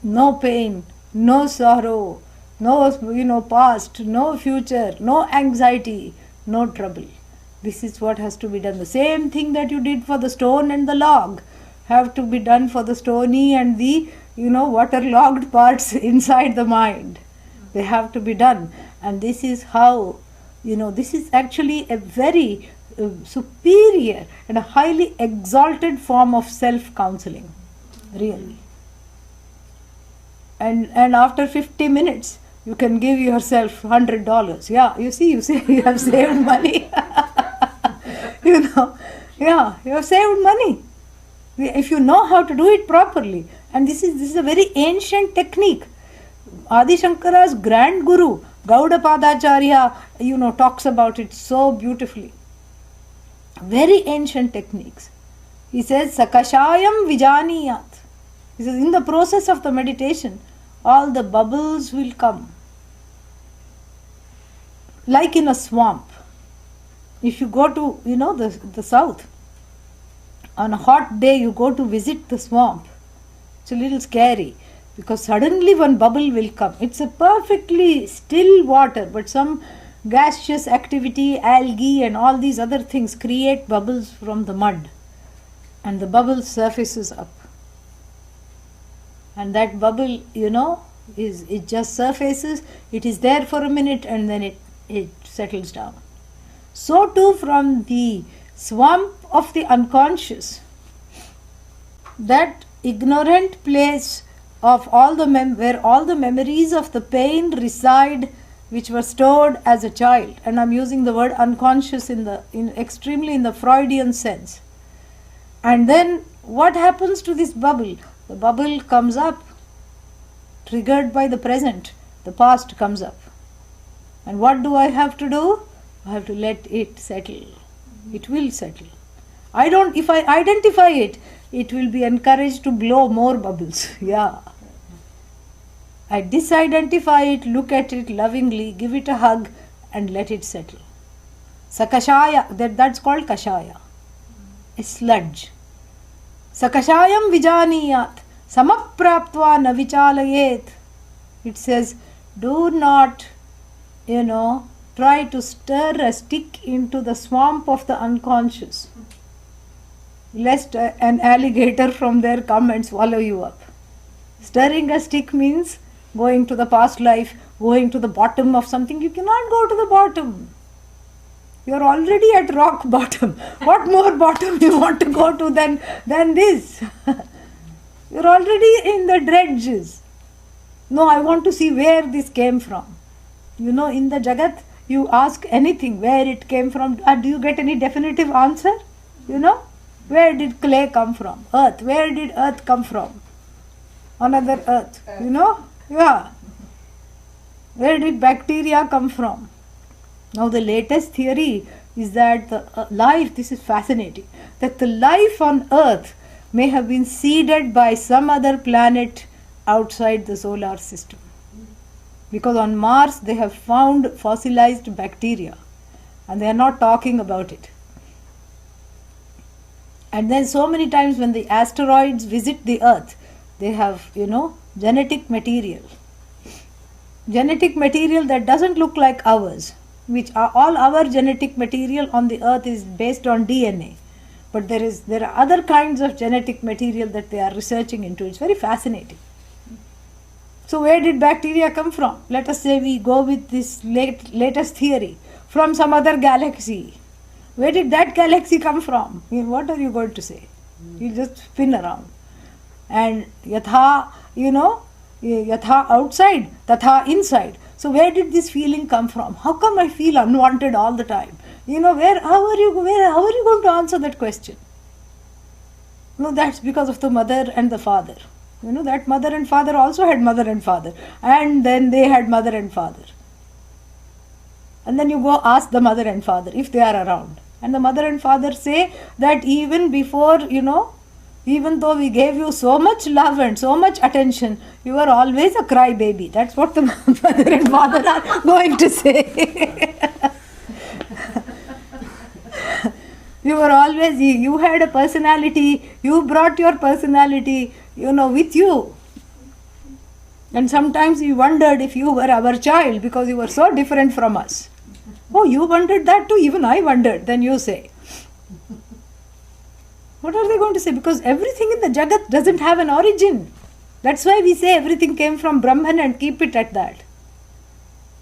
no pain, no sorrow, no past, no future, no anxiety, no trouble. This is what has to be done. The same thing that you did for the stone and the log have to be done for the stony and the waterlogged parts inside the mind. They have to be done. And this is how, this is actually a very superior and a highly exalted form of self-counseling. Really. And after 50 minutes, you can give yourself $100. Yeah, you see, you have saved money. Yeah, you have saved money. If you know how to do it properly. And this is a very ancient technique. Adi Shankara's grand guru, Gaudapadacharya, talks about it so beautifully. Very ancient techniques. He says, Sakashayam Vijaniyat. He says, in the process of the meditation, all the bubbles will come. Like in a swamp. If you go to, the south, on a hot day you go to visit the swamp, it's a little scary because suddenly one bubble will come. It's a perfectly still water, but some gaseous activity, algae and all these other things create bubbles from the mud, and the bubble surfaces up. And that bubble, it just surfaces, it is there for a minute and then it settles down. So too from the swamp of the unconscious, that ignorant place of where all the memories of the pain reside, which were stored as a child, and I'm using the word unconscious extremely in the Freudian sense. And then what happens to this bubble? The bubble comes up, triggered by the present. The past comes up. And what do I have to do? I have to let it settle. It will settle. If I identify it, it will be encouraged to blow more bubbles. Yeah. I disidentify it, look at it lovingly, give it a hug and let it settle. Sakashaya, that's called kashaya. A sludge. Sakashayam vijaniyat samapraptva na vichalayet. It says, do not, try to stir a stick into the swamp of the unconscious, lest an alligator from there come and swallow you up. Stirring a stick means going to the past life, going to the bottom of something. You cannot go to the bottom. You are already at rock bottom. What more bottom you want to go to than this? You are already in the dredges. No, I want to see where this came from. In the Jagat, you ask anything, where it came from, do you get any definitive answer? Where did clay come from? Earth. Where did earth come from? Another earth. Yeah. Where did bacteria come from? Now the latest theory is that the life, this is fascinating, that the life on earth may have been seeded by some other planet outside the solar system. Because on Mars they have found fossilized bacteria and they are not talking about it. And then so many times when the asteroids visit the earth, they have, genetic material. Genetic material that doesn't look like ours, which are all our genetic material on the earth is based on DNA. But there are other kinds of genetic material that they are researching into. It's very fascinating. So where did bacteria come from? Let us say we go with this latest theory from some other galaxy. Where did that galaxy come from? What are you going to say? You just spin around. And yatha, yatha outside, tatha inside. So where did this feeling come from? How come I feel unwanted all the time? How are you going to answer that question? No, that's because of the mother and the father. That mother and father also had mother and father. And then they had mother and father. And then you go ask the mother and father if they are around. And the mother and father say that even before, even though we gave you so much love and so much attention, you were always a crybaby. That's what the mother and father are going to say. You were always, you had a personality, you brought your personality, with you. And sometimes we wondered if you were our child because you were so different from us. Oh, you wondered that too? Even I wondered. Then you say. What are they going to say? Because everything in the Jagat doesn't have an origin. That's why we say everything came from Brahman and keep it at that.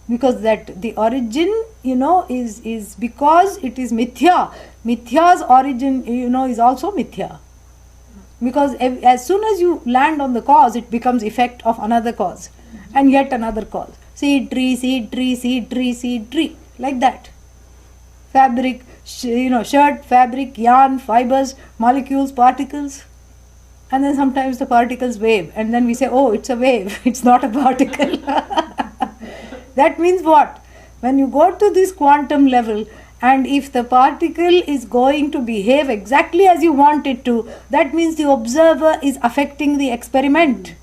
Because that the origin, is because it is mithya. Mithya's origin, is also mithya. Because as soon as you land on the cause, it becomes effect of another cause. And yet another cause. Seed tree, seed tree, seed tree, seed tree. Like that. Fabric, shirt, fabric, yarn, fibers, molecules, particles. And then sometimes the particles wave. And then we say, oh, it's a wave. It's not a particle. That means what? When you go to this quantum level, and if the particle is going to behave exactly as you want it to, that means the observer is affecting the experiment.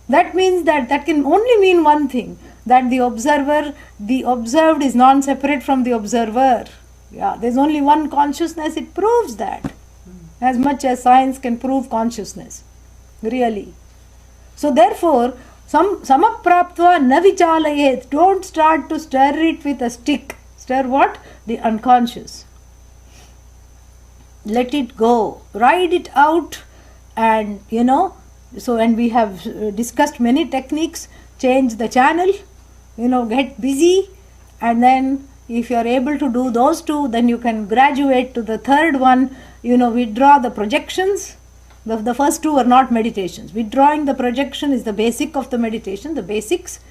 That means that can only mean one thing, that the observed is non-separate from the observer. Yeah, there's only one consciousness. It proves that. As much as science can prove consciousness. Really. So therefore, samapraptva na vichalayet. Don't start to stir it with a stick. Stir what? The unconscious. Let it go. Ride it out. And and we have discussed many techniques. Change the channel. Get busy. And then if you are able to do those two, then you can graduate to the third one. Withdraw the projections. The first two are not meditations. Withdrawing the projection is the basic of the meditation, the basics.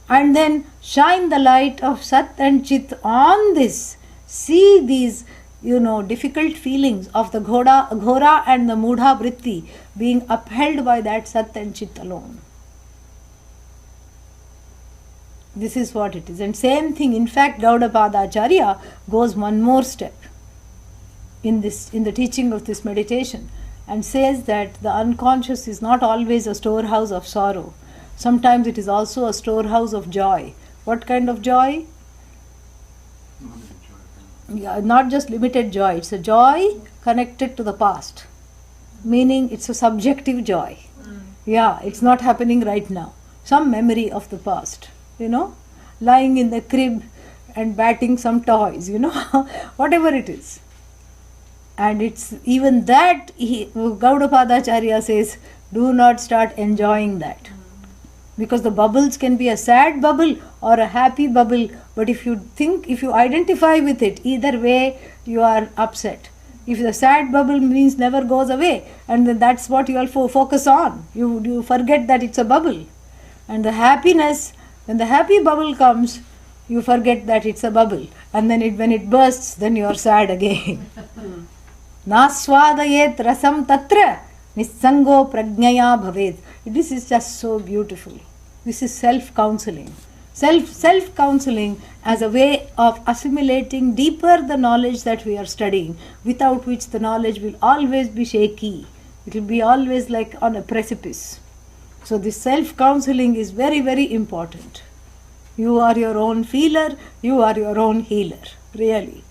And then shine the light of Sat and Chit on this. See these, difficult feelings of the Ghora and the Mudha Vritti being upheld by that Sat and Chit alone. This is what it is. And same thing, in fact, Gaudapada Acharya goes one more step in the teaching of this meditation and says that the unconscious is not always a storehouse of sorrow. Sometimes it is also a storehouse of joy. What kind of joy? Yeah, not just limited joy. It's a joy connected to the past. Meaning it's a subjective joy. Yeah, it's not happening right now. Some memory of the past. Lying in the crib and batting some toys, whatever it is. And it's even that, Gaudapada Acharya says, do not start enjoying that. Because the bubbles can be a sad bubble or a happy bubble, but if you identify with it, either way you are upset. If the sad bubble means never goes away, and then that's what you all focus on. You forget that it's a bubble. And the happiness When the happy bubble comes, you forget that it's a bubble. And then when it bursts, then you are sad again. Naswadayet rasam tatra nisango prajnaya bhavet. This is just so beautiful. This is self-counseling. Self-counseling as a way of assimilating deeper the knowledge that we are studying, without which the knowledge will always be shaky. It will be always like on a precipice. So this self-counseling is very, very important. You are your own feeler, you are your own healer, really.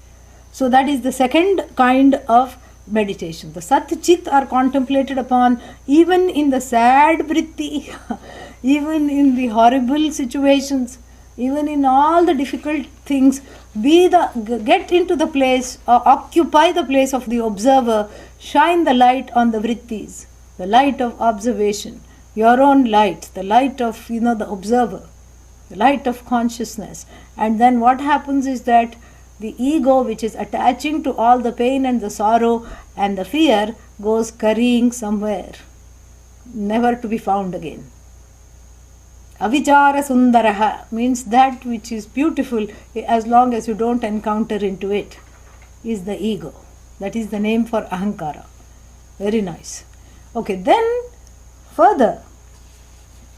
So that is the second kind of meditation. The Sat Chit are contemplated upon even in the sad vritti, even in the horrible situations, even in all the difficult things. Get into the place, occupy the place of the observer, shine the light on the vrittis, the light of observation, your own light, the light of the observer, the light of consciousness. And then what happens is that the ego, which is attaching to all the pain and the sorrow and the fear, goes currying somewhere, never to be found again. Avichara sundaraha means that which is beautiful, as long as you don't encounter into it, is the ego. That is the name for ahankara. Very nice. Okay, then further,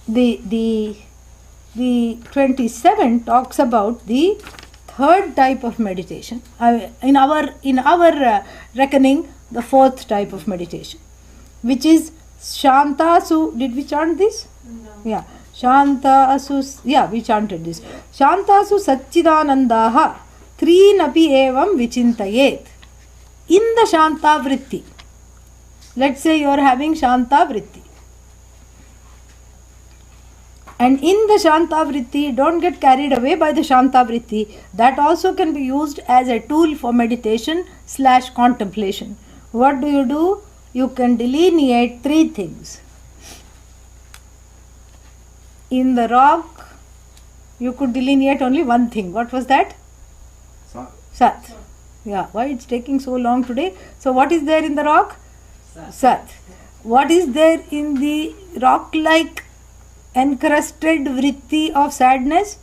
the 27 talks about the third type of meditation. In our reckoning, the fourth type of meditation, which is Shantasu. Did we chant this? No. Yeah. Shantasu. Yeah, we chanted this. Shantasu Satchidanandaha Trinapi evam vichintayet. In the Shanta vritti. Let's say you are having Shanta vritti. And in the Shanta vritti, don't get carried away by the Shanta vritti. That also can be used as a tool for meditation / contemplation. What do? You can delineate three things. In the rock, you could delineate only one thing. What was that? Sat. Yeah, why it's taking so long today? So what is there in the rock? Sat. What is there in the rock-like encrusted vritti of sadness?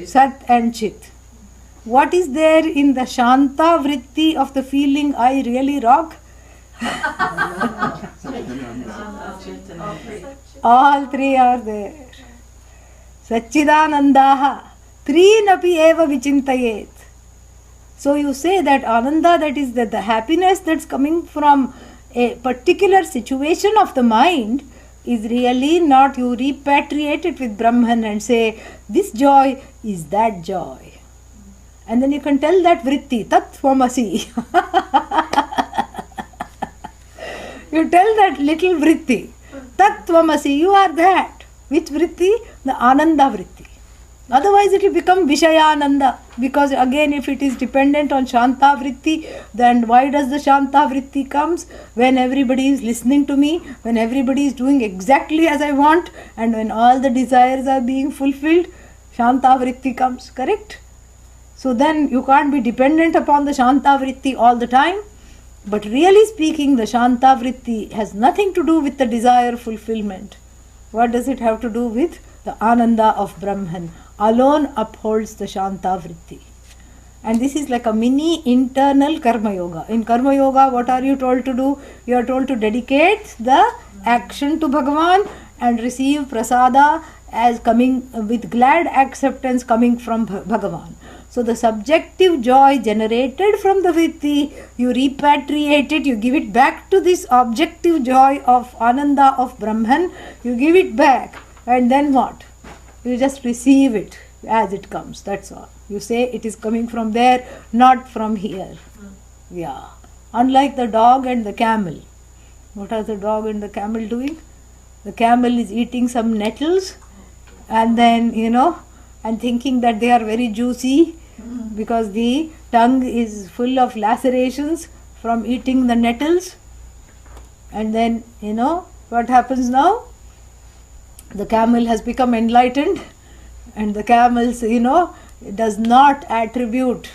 Sat and Chit. What is there in the Shanta vritti of the feeling I really rock? All three are there. Satchidanandaha Trinapi eva vichintayet. So you say that Ananda, that is the happiness that's coming from a particular situation of the mind, is really not. You repatriate it with Brahman and say, this joy is that joy. And then you can tell that vritti, tat tvamasi. You tell that little vritti, tat tvamasi, you are that. Which vritti? The Ananda vritti. Otherwise it will become Vishayananda, because again if it is dependent on Shanta vritti, then why does the Shanta vritti comes? When everybody is listening to me, when everybody is doing exactly as I want, and when all the desires are being fulfilled, Shanta vritti comes, correct? So then you can't be dependent upon the Shanta vritti all the time. But really speaking, the Shanta vritti has nothing to do with the desire fulfillment. What does it have to do with? The Ananda of Brahman alone upholds the Shanta vritti. And this is like a mini internal Karma Yoga. In Karma Yoga, what are you told to do? You are told to dedicate the action to Bhagavan and receive prasada as coming with glad acceptance coming from Bhagavan. So the subjective joy generated from the vritti, you repatriate it, you give it back to this objective joy of Ananda of Brahman, you give it back, and then what? You just receive it as it comes, that's all. You say it is coming from there, not from here. Yeah. Unlike the dog and the camel. What are the dog and the camel doing? The camel is eating some nettles and then, and thinking that they are very juicy because the tongue is full of lacerations from eating the nettles. And then, what happens now? The camel has become enlightened, and the camels, does not attribute,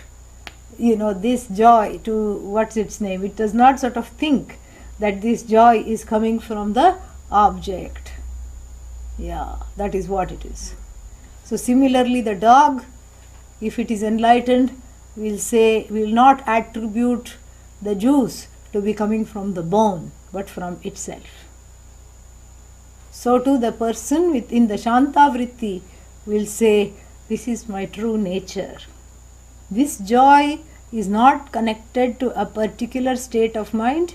this joy to what's its name. It does not sort of think that this joy is coming from the object. Yeah, that is what it is. So similarly, the dog, if it is enlightened, will not attribute the juice to be coming from the bone, but from itself. So too the person within the Shanta Vritti will say, this is my true nature. This joy is not connected to a particular state of mind,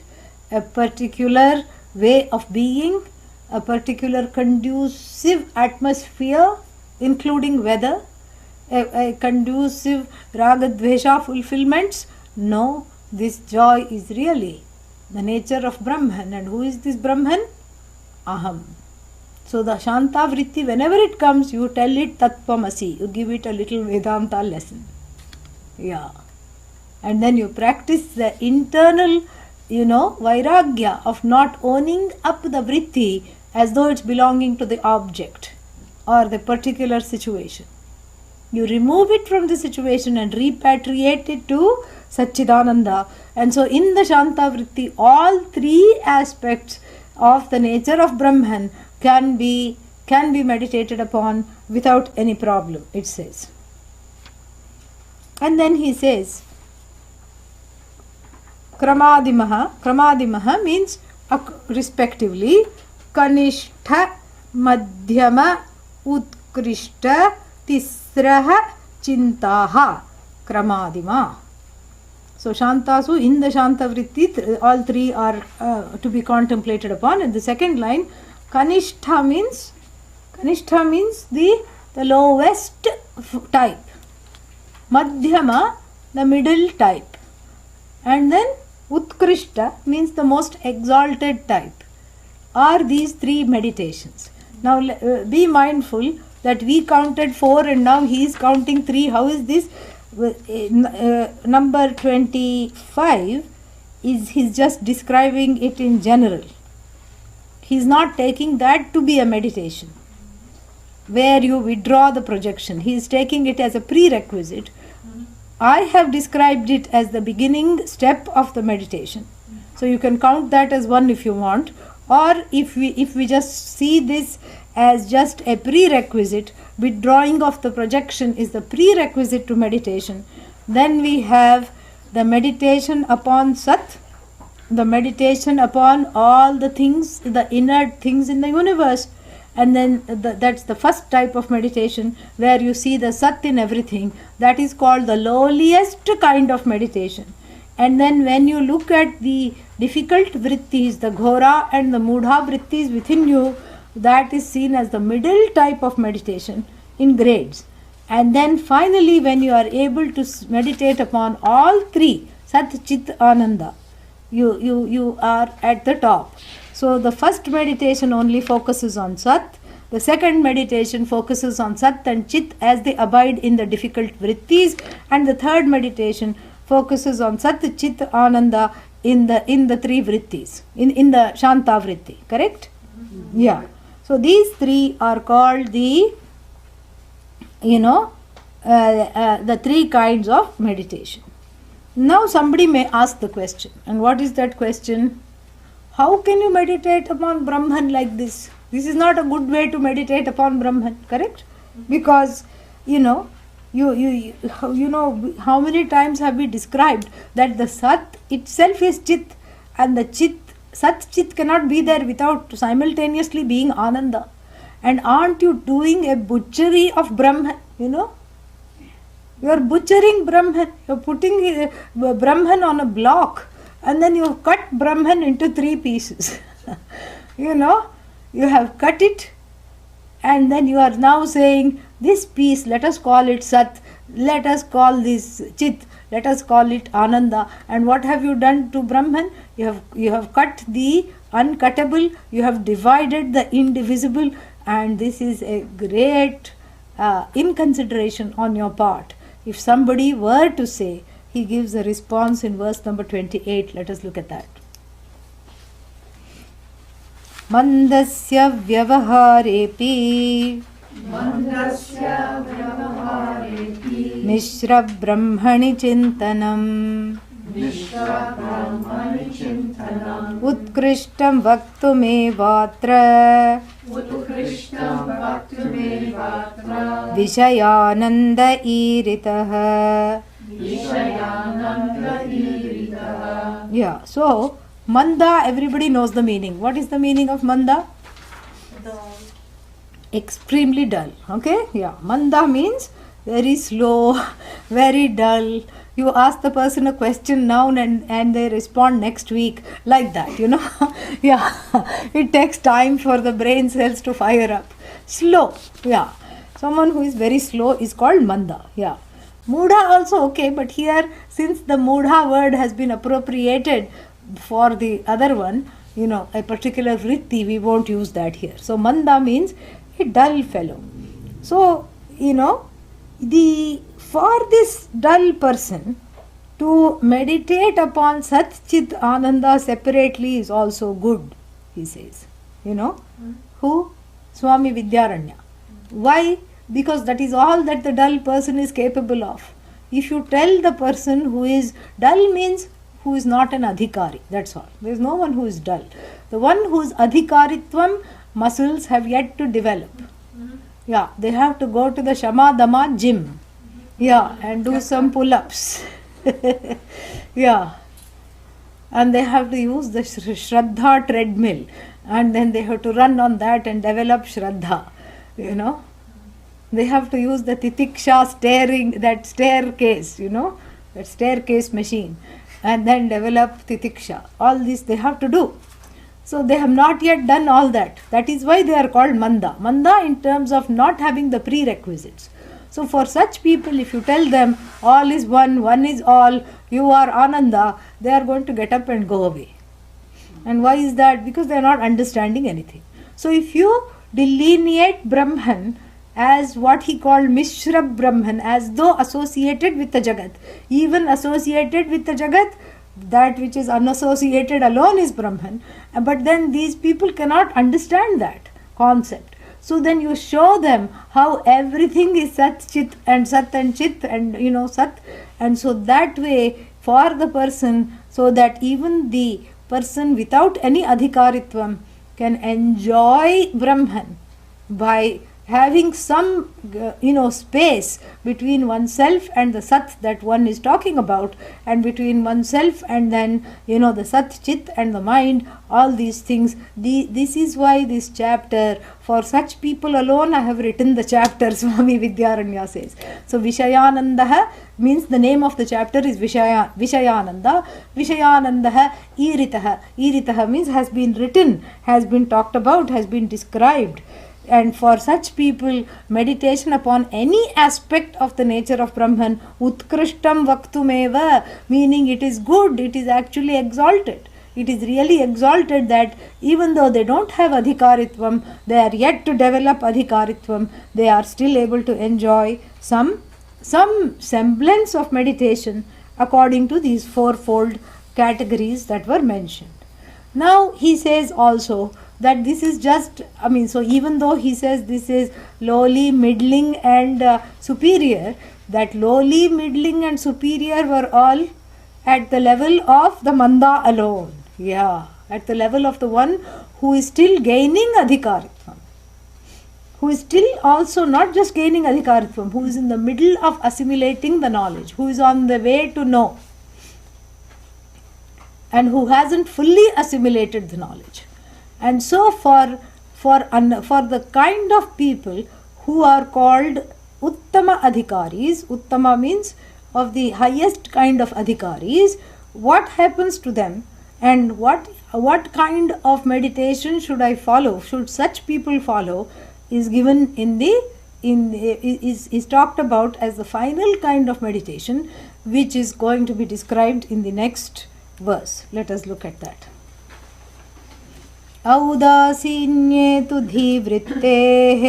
a particular way of being, a particular conducive atmosphere, including weather, a conducive raga-dvesha fulfillments. No, this joy is really the nature of Brahman. And who is this Brahman? Aham. So the Shanta Vritti, whenever it comes, you tell it Tattvamasi. You give it a little Vedanta lesson. Yeah. And then you practice the internal, Vairagya of not owning up the Vritti as though it's belonging to the object or the particular situation. You remove it from the situation and repatriate it to Satchidananda. And so in the Shanta Vritti, all three aspects of the nature of Brahman can be meditated upon without any problem, it says. And then he says, Kramadimaha means respectively Kanishtha, Madhyama, Utkrishta, Tisraha, Chintaha, Kramadima. So Shantasu, in the Shanta Vritti, all three are to be contemplated upon. And the second line, Kanishtha means the lowest type. Madhyama, the middle type. And then Utkrishta means the most exalted type. Are these three meditations. Now be mindful that we counted 4 and now he is counting 3. How is this? Number 25 he's just describing it in general. He's not taking that to be a meditation where you withdraw the projection. He is taking it as a prerequisite. I have described it as the beginning step of the meditation. So you can count that as 1 if you want, or if we just see this as just a prerequisite, withdrawing of the projection is the prerequisite to meditation. Then we have the meditation upon Sat, the meditation upon all the things, the inert things in the universe. And then that's the first type of meditation where you see the Sat in everything. That is called the lowliest kind of meditation. And then when you look at the difficult vrittis, the Ghora and the Mudha vrittis within you, that is seen as the middle type of meditation in grades. And then finally when you are able to meditate upon all three, Sat, Chit, Ananda, you are at the top. So the first meditation only focuses on Sat. The second meditation focuses on Sat and Chit as they abide in the difficult vrittis. And the third meditation focuses on Sat, Chit, Ananda in the three vrittis, in the Shanta vritti. Correct? Mm-hmm. Yeah. So these three are called the three kinds of meditation. Now somebody may ask the question, and what is that question? How can you meditate upon Brahman like this? This is not a good way to meditate upon Brahman, correct? Because, you know how many times have we described that the Sat itself is Chit, and the Chit, Sat Chit cannot be there without simultaneously being Ananda. And aren't you doing a butchery of Brahman, You are butchering Brahman. You are putting Brahman on a block. And then you cut Brahman into 3 pieces. You have cut it, and then you are now saying, this piece, let us call it Sat, let us call this Chit, let us call it Ananda. And what have you done to Brahman? You have cut the uncuttable, you have divided the indivisible, and this is a great inconsideration on your part. If somebody were to say, he gives a response in verse number 28. Let us look at that. Mandasya vyavaharepi Mishra Brahmani Chintanam Utkrishtam Vaktumevatra Vishayananda Iritaha. Yeah, so Manda, everybody knows the meaning. What is the meaning of Manda? Extremely dull. Okay, yeah, Manda means very slow, very dull. You ask the person a question now and they respond next week, like that, you know. Yeah, it takes time for the brain cells to fire up. Slow, yeah. Someone who is very slow is called Manda, yeah. Mudha also okay, but here since the Mudha word has been appropriated for the other one, you know, a particular vritti, we won't use that here. So Manda means a dull fellow. So, you know, for this dull person to meditate upon Sat Chit Ananda separately is also good, he says. You know, who? Swami Vidyaranya. Why? Because that is all that the dull person is capable of. If you tell the person who is dull means who is not an adhikari, that's all. There is no one who is dull. The one whose adhikaritvam muscles have yet to develop. Yeah, they have to go to the Shamadama gym. Yeah, and do some pull-ups. Yeah. And they have to use the Shraddha treadmill. And then they have to run on that and develop Shraddha. You know. They have to use the Titiksha that staircase, you know. That staircase machine. And then develop Titiksha. All this they have to do. So they have not yet done all that. That is why they are called Manda. Manda in terms of not having the prerequisites. So for such people, if you tell them all is one is all, you are Ananda, they are going to get up and go away. And why is that? Because they are not understanding anything. So if you delineate Brahman as what he called Mishra Brahman, as though associated with the Jagat, even associated with the Jagat, that which is unassociated alone is Brahman. But then these people cannot understand that concept. So then you show them how everything is Sat Chit and Sat and Chit and you know Sat. And so that way for the person, so that even the person without any adhikaritvam can enjoy Brahman by having some space between oneself and the Sat that one is talking about, and between oneself and then the Sat Chit and the mind, all these things. This is why this chapter, for such people alone I have written the chapter, Swami Vidyaranya says. So Vishayananda means the name of the chapter is Vishayananda. Vishayananda Iritaha means has been written, has been talked about, has been described. And for such people, meditation upon any aspect of the nature of Brahman, Utkrishtam Vaktumeva, meaning it is good, it is actually exalted. It is really exalted that even though they don't have adhikaritvam, they are yet to develop adhikaritvam, they are still able to enjoy some semblance of meditation according to these fourfold categories that were mentioned. Now he says also that this is just, so even though he says this is lowly, middling and superior, that lowly, middling and superior were all at the level of the Manda alone. Yeah, at the level of the one who is still gaining adhikaritvam, who is still also not just gaining adhikaritvam, who is in the middle of assimilating the knowledge, who is on the way to know, and who hasn't fully assimilated the knowledge. And so for the kind of people who are called Uttama Adhikaris, Uttama means of the highest kind of Adhikaris, what happens to them and what kind of meditation should I follow, should such people follow, is given is talked about as the final kind of meditation, which is going to be described in the next verse. Let us look at that. औदासीन्ये तु धीवृत्तेः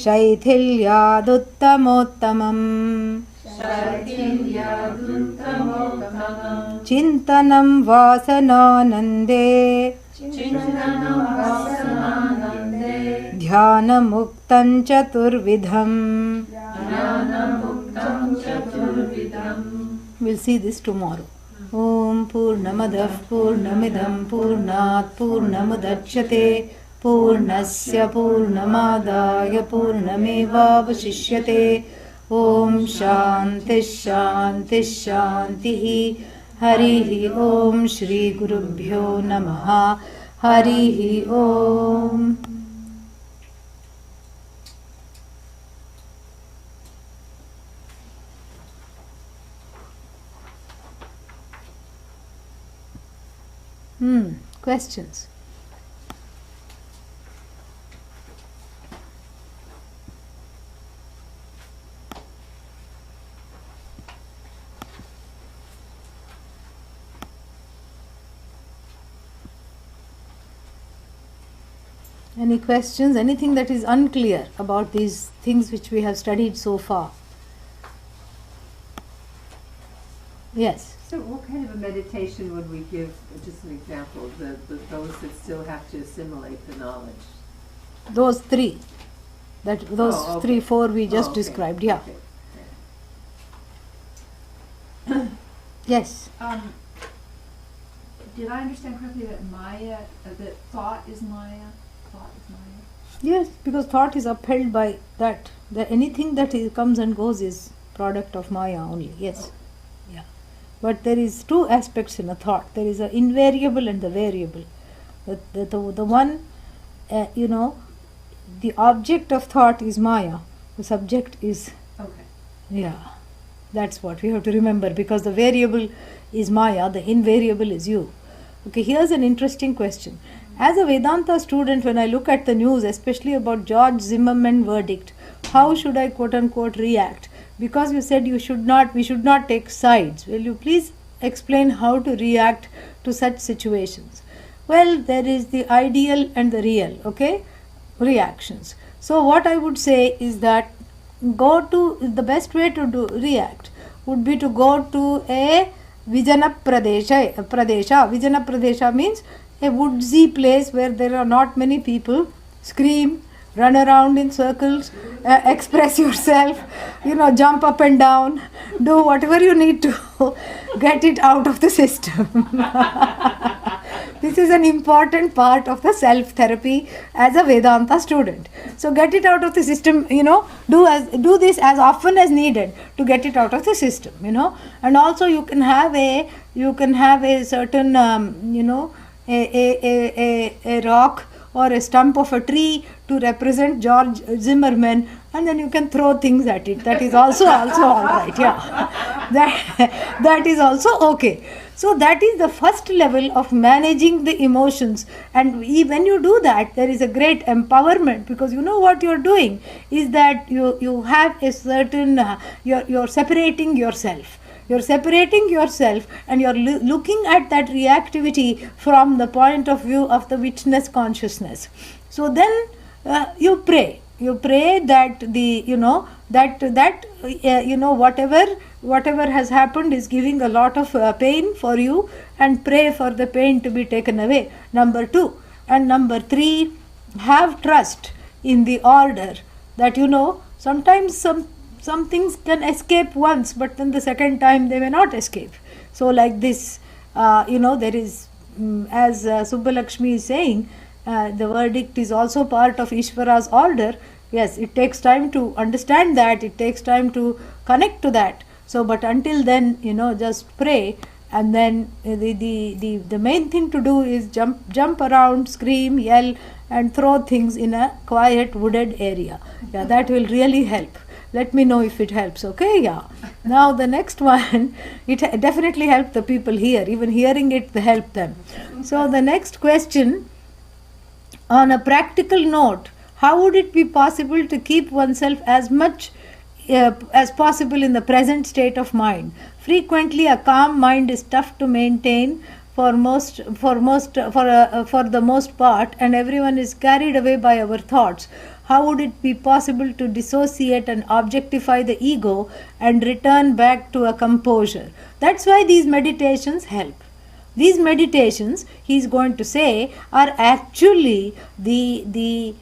शैथिल्यादुत्तमोत्तमम् चिन्तनं वासनानन्दे ध्यानमुक्तं चतुर्विधम्. We'll see this tomorrow. Om Purnamadah Purnamidam Purnat Purnamudachyate Purnasya Purnamadaya Purnamevavashishyate. Om Shanti Shanti Shanti. Harihi Om Shri Gurubhyo Namaha. Harihi Om. Questions? Any questions? Anything that is unclear about these things which we have studied so far? Yes. So what kind of a meditation would we give, just an example, those that still have to assimilate the knowledge? Those three. Those 3, 4 we just described. Yeah. Okay. Yes. Did I understand correctly that Maya, that thought is Maya? Thought is Maya? Yes, because thought is upheld by that. Anything that comes and goes is product of Maya only. Yes. Yeah. But there is 2 aspects in a thought. There is an invariable and the variable. The one, the object of thought is Maya. The subject is. Okay. Yeah. That's what we have to remember, because the variable is Maya, the invariable is you. Okay, here's an interesting question. As a Vedanta student, when I look at the news, especially about George Zimmerman verdict, how should I quote unquote react? Because you said we should not take sides. Will you please explain how to react to such situations? Well, there is the ideal and the real, okay, reactions. So what I would say is that the best way to react would be to go to a Vijana Pradesha. Vijana Pradesha means a woodsy place where there are not many people. Scream, run around in circles, express yourself, jump up and down, do whatever you need to get it out of the system. This is an important part of the self-therapy as a Vedanta student. So get it out of the system, do this as often as needed to get it out of the system, And also you can have a certain, a rock or a stump of a tree to represent George Zimmerman, and then you can throw things at it. That is also all right. Yeah, that is also okay. So that is the first level of managing the emotions, and when you do that, there is a great empowerment, because what you're doing is that you have a certain you're separating yourself. You're separating yourself and you're looking at that reactivity from the point of view of the witness consciousness. So then you pray. You pray that whatever has happened is giving a lot of pain for you, and pray for the pain to be taken away. Number 2. And number 3, have trust in the order that sometimes some things can escape once, but then the second time they may not escape. So like this, there is, as Subbalakshmi is saying, the verdict is also part of Ishvara's order. Yes, it takes time to understand that, it takes time to connect to that. So, but until then, just pray, and then the main thing to do is jump around, scream, yell, and throw things in a quiet wooded area. Yeah, that will really help. Let me know if it helps, okay? Yeah. Now the next one, it definitely helped the people here. Even hearing it helped them. So the next question, on a practical note, how would it be possible to keep oneself as much as possible in the present state of mind? Frequently, a calm mind is tough to maintain for the most part, and everyone is carried away by our thoughts. How would it be possible to dissociate and objectify the ego and return back to a composure? That's why these meditations help. These meditations, he is going to say, are actually the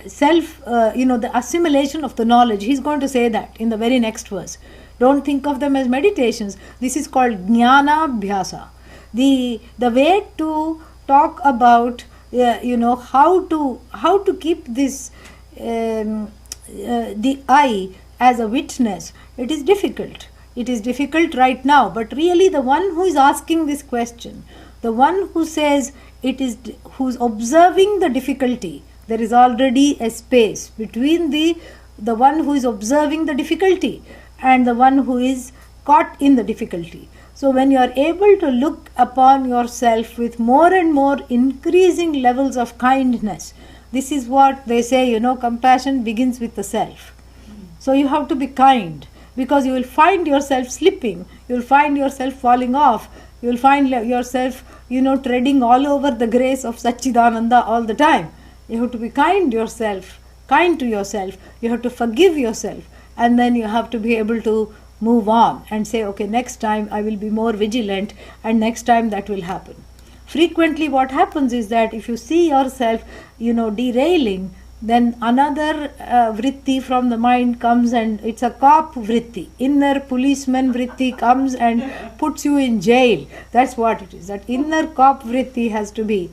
self, the assimilation of the knowledge. He is going to say that in the very next verse. Don't think of them as meditations. This is called jnana abhyasa. The way to talk about how to keep this the I as a witness, it is difficult. It is difficult right now, but really the one who is asking this question, the one who says who's observing the difficulty, there is already a space between the one who is observing the difficulty and the one who is caught in the difficulty. So when you are able to look upon yourself with more and more increasing levels of kindness, this is what they say, compassion begins with the self. So you have to be kind, because you will find yourself slipping, you will find yourself falling off, you will find yourself, treading all over the grace of Satchidananda all the time. You have to be kind to yourself, you have to forgive yourself, and then you have to be able to move on and say, okay, next time I will be more vigilant, and next time that will happen. Frequently what happens is that if you see yourself, derailing, then another vritti from the mind comes, and it's a cop vritti. Inner policeman vritti comes and puts you in jail. That's what it is. That inner cop vritti has to be,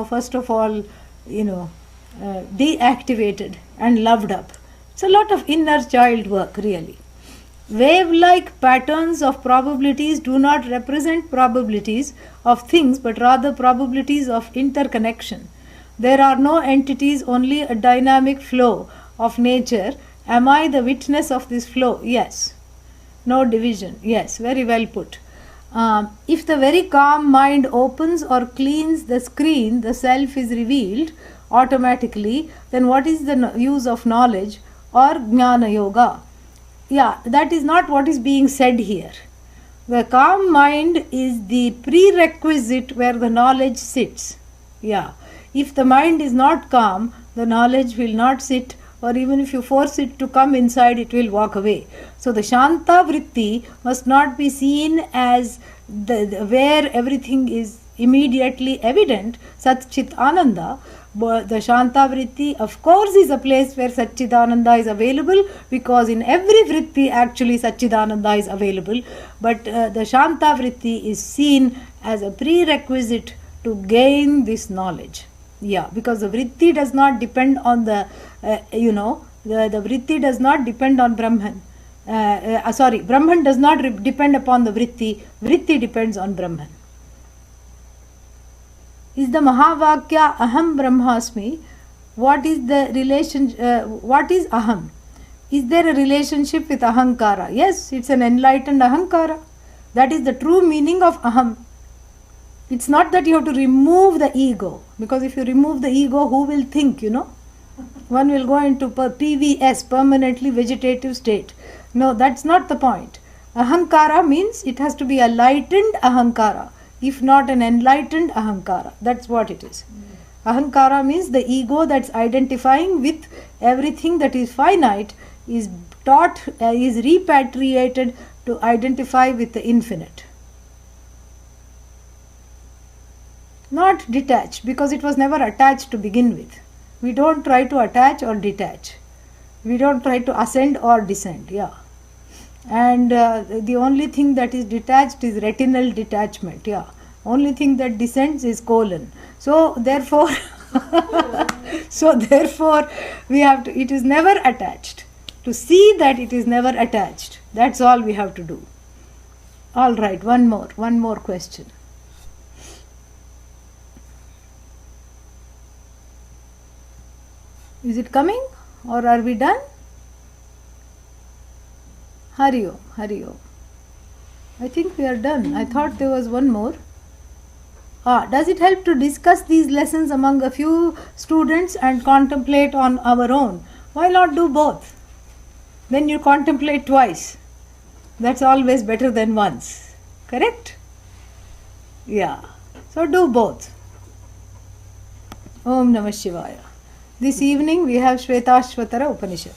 first of all, deactivated and loved up. It's a lot of inner child work, really. Wave-like patterns of probabilities do not represent probabilities of things, but rather probabilities of interconnection. There are no entities, only a dynamic flow of nature. Am I the witness of this flow? Yes. No division. Yes, very well put. If the very calm mind opens or cleans the screen, the self is revealed automatically, then what is the use of knowledge or jnana yoga? Yeah, that is not what is being said here. The calm mind is the prerequisite where the knowledge sits. Yeah. If the mind is not calm, the knowledge will not sit, or even if you force it to come inside, it will walk away. So the Shanta Vritti must not be seen as where everything is immediately evident, Sat Chit Ananda. But the Shanta Vritti, of course, is a place where Satchidananda is available, because in every Vritti actually Satchidananda is available. But the Shanta Vritti is seen as a prerequisite to gain this knowledge. Yeah, because the vritti does not depend on the vritti does not depend on Brahman. Brahman does not depend upon the vritti. Vritti depends on Brahman. Is the Mahavakya Aham Brahmasmi? What is the relation? What is Aham? Is there a relationship with Ahankara? Yes, it's an enlightened Ahankara. That is the true meaning of Aham. It's not that you have to remove the ego, because if you remove the ego, who will think, One will go into PVS, permanently vegetative state. No, that's not the point. Ahankara means it has to be a lightened Ahankara, if not an enlightened Ahankara. That's what it is. Ahankara means the ego that's identifying with everything that is finite is repatriated to identify with the infinite. Not detached, because it was never attached to begin with. We don't try to attach or detach. We don't try to ascend or descend. Yeah. And the only thing that is detached is retinal detachment. Yeah. Only thing that descends is colon. So therefore, we have to. It is never attached. To see that it is never attached. That's all we have to do. All right. One more question. Is it coming, or are we done? Hari Om, Hari Om. I think we are done. I thought there was one more. Does it help to discuss these lessons among a few students and contemplate on our own? Why not do both? Then you contemplate twice. That's always better than once. Correct? Yeah. So do both. Om Namah Shivaya. This evening we have Shvetashvatara Upanishad.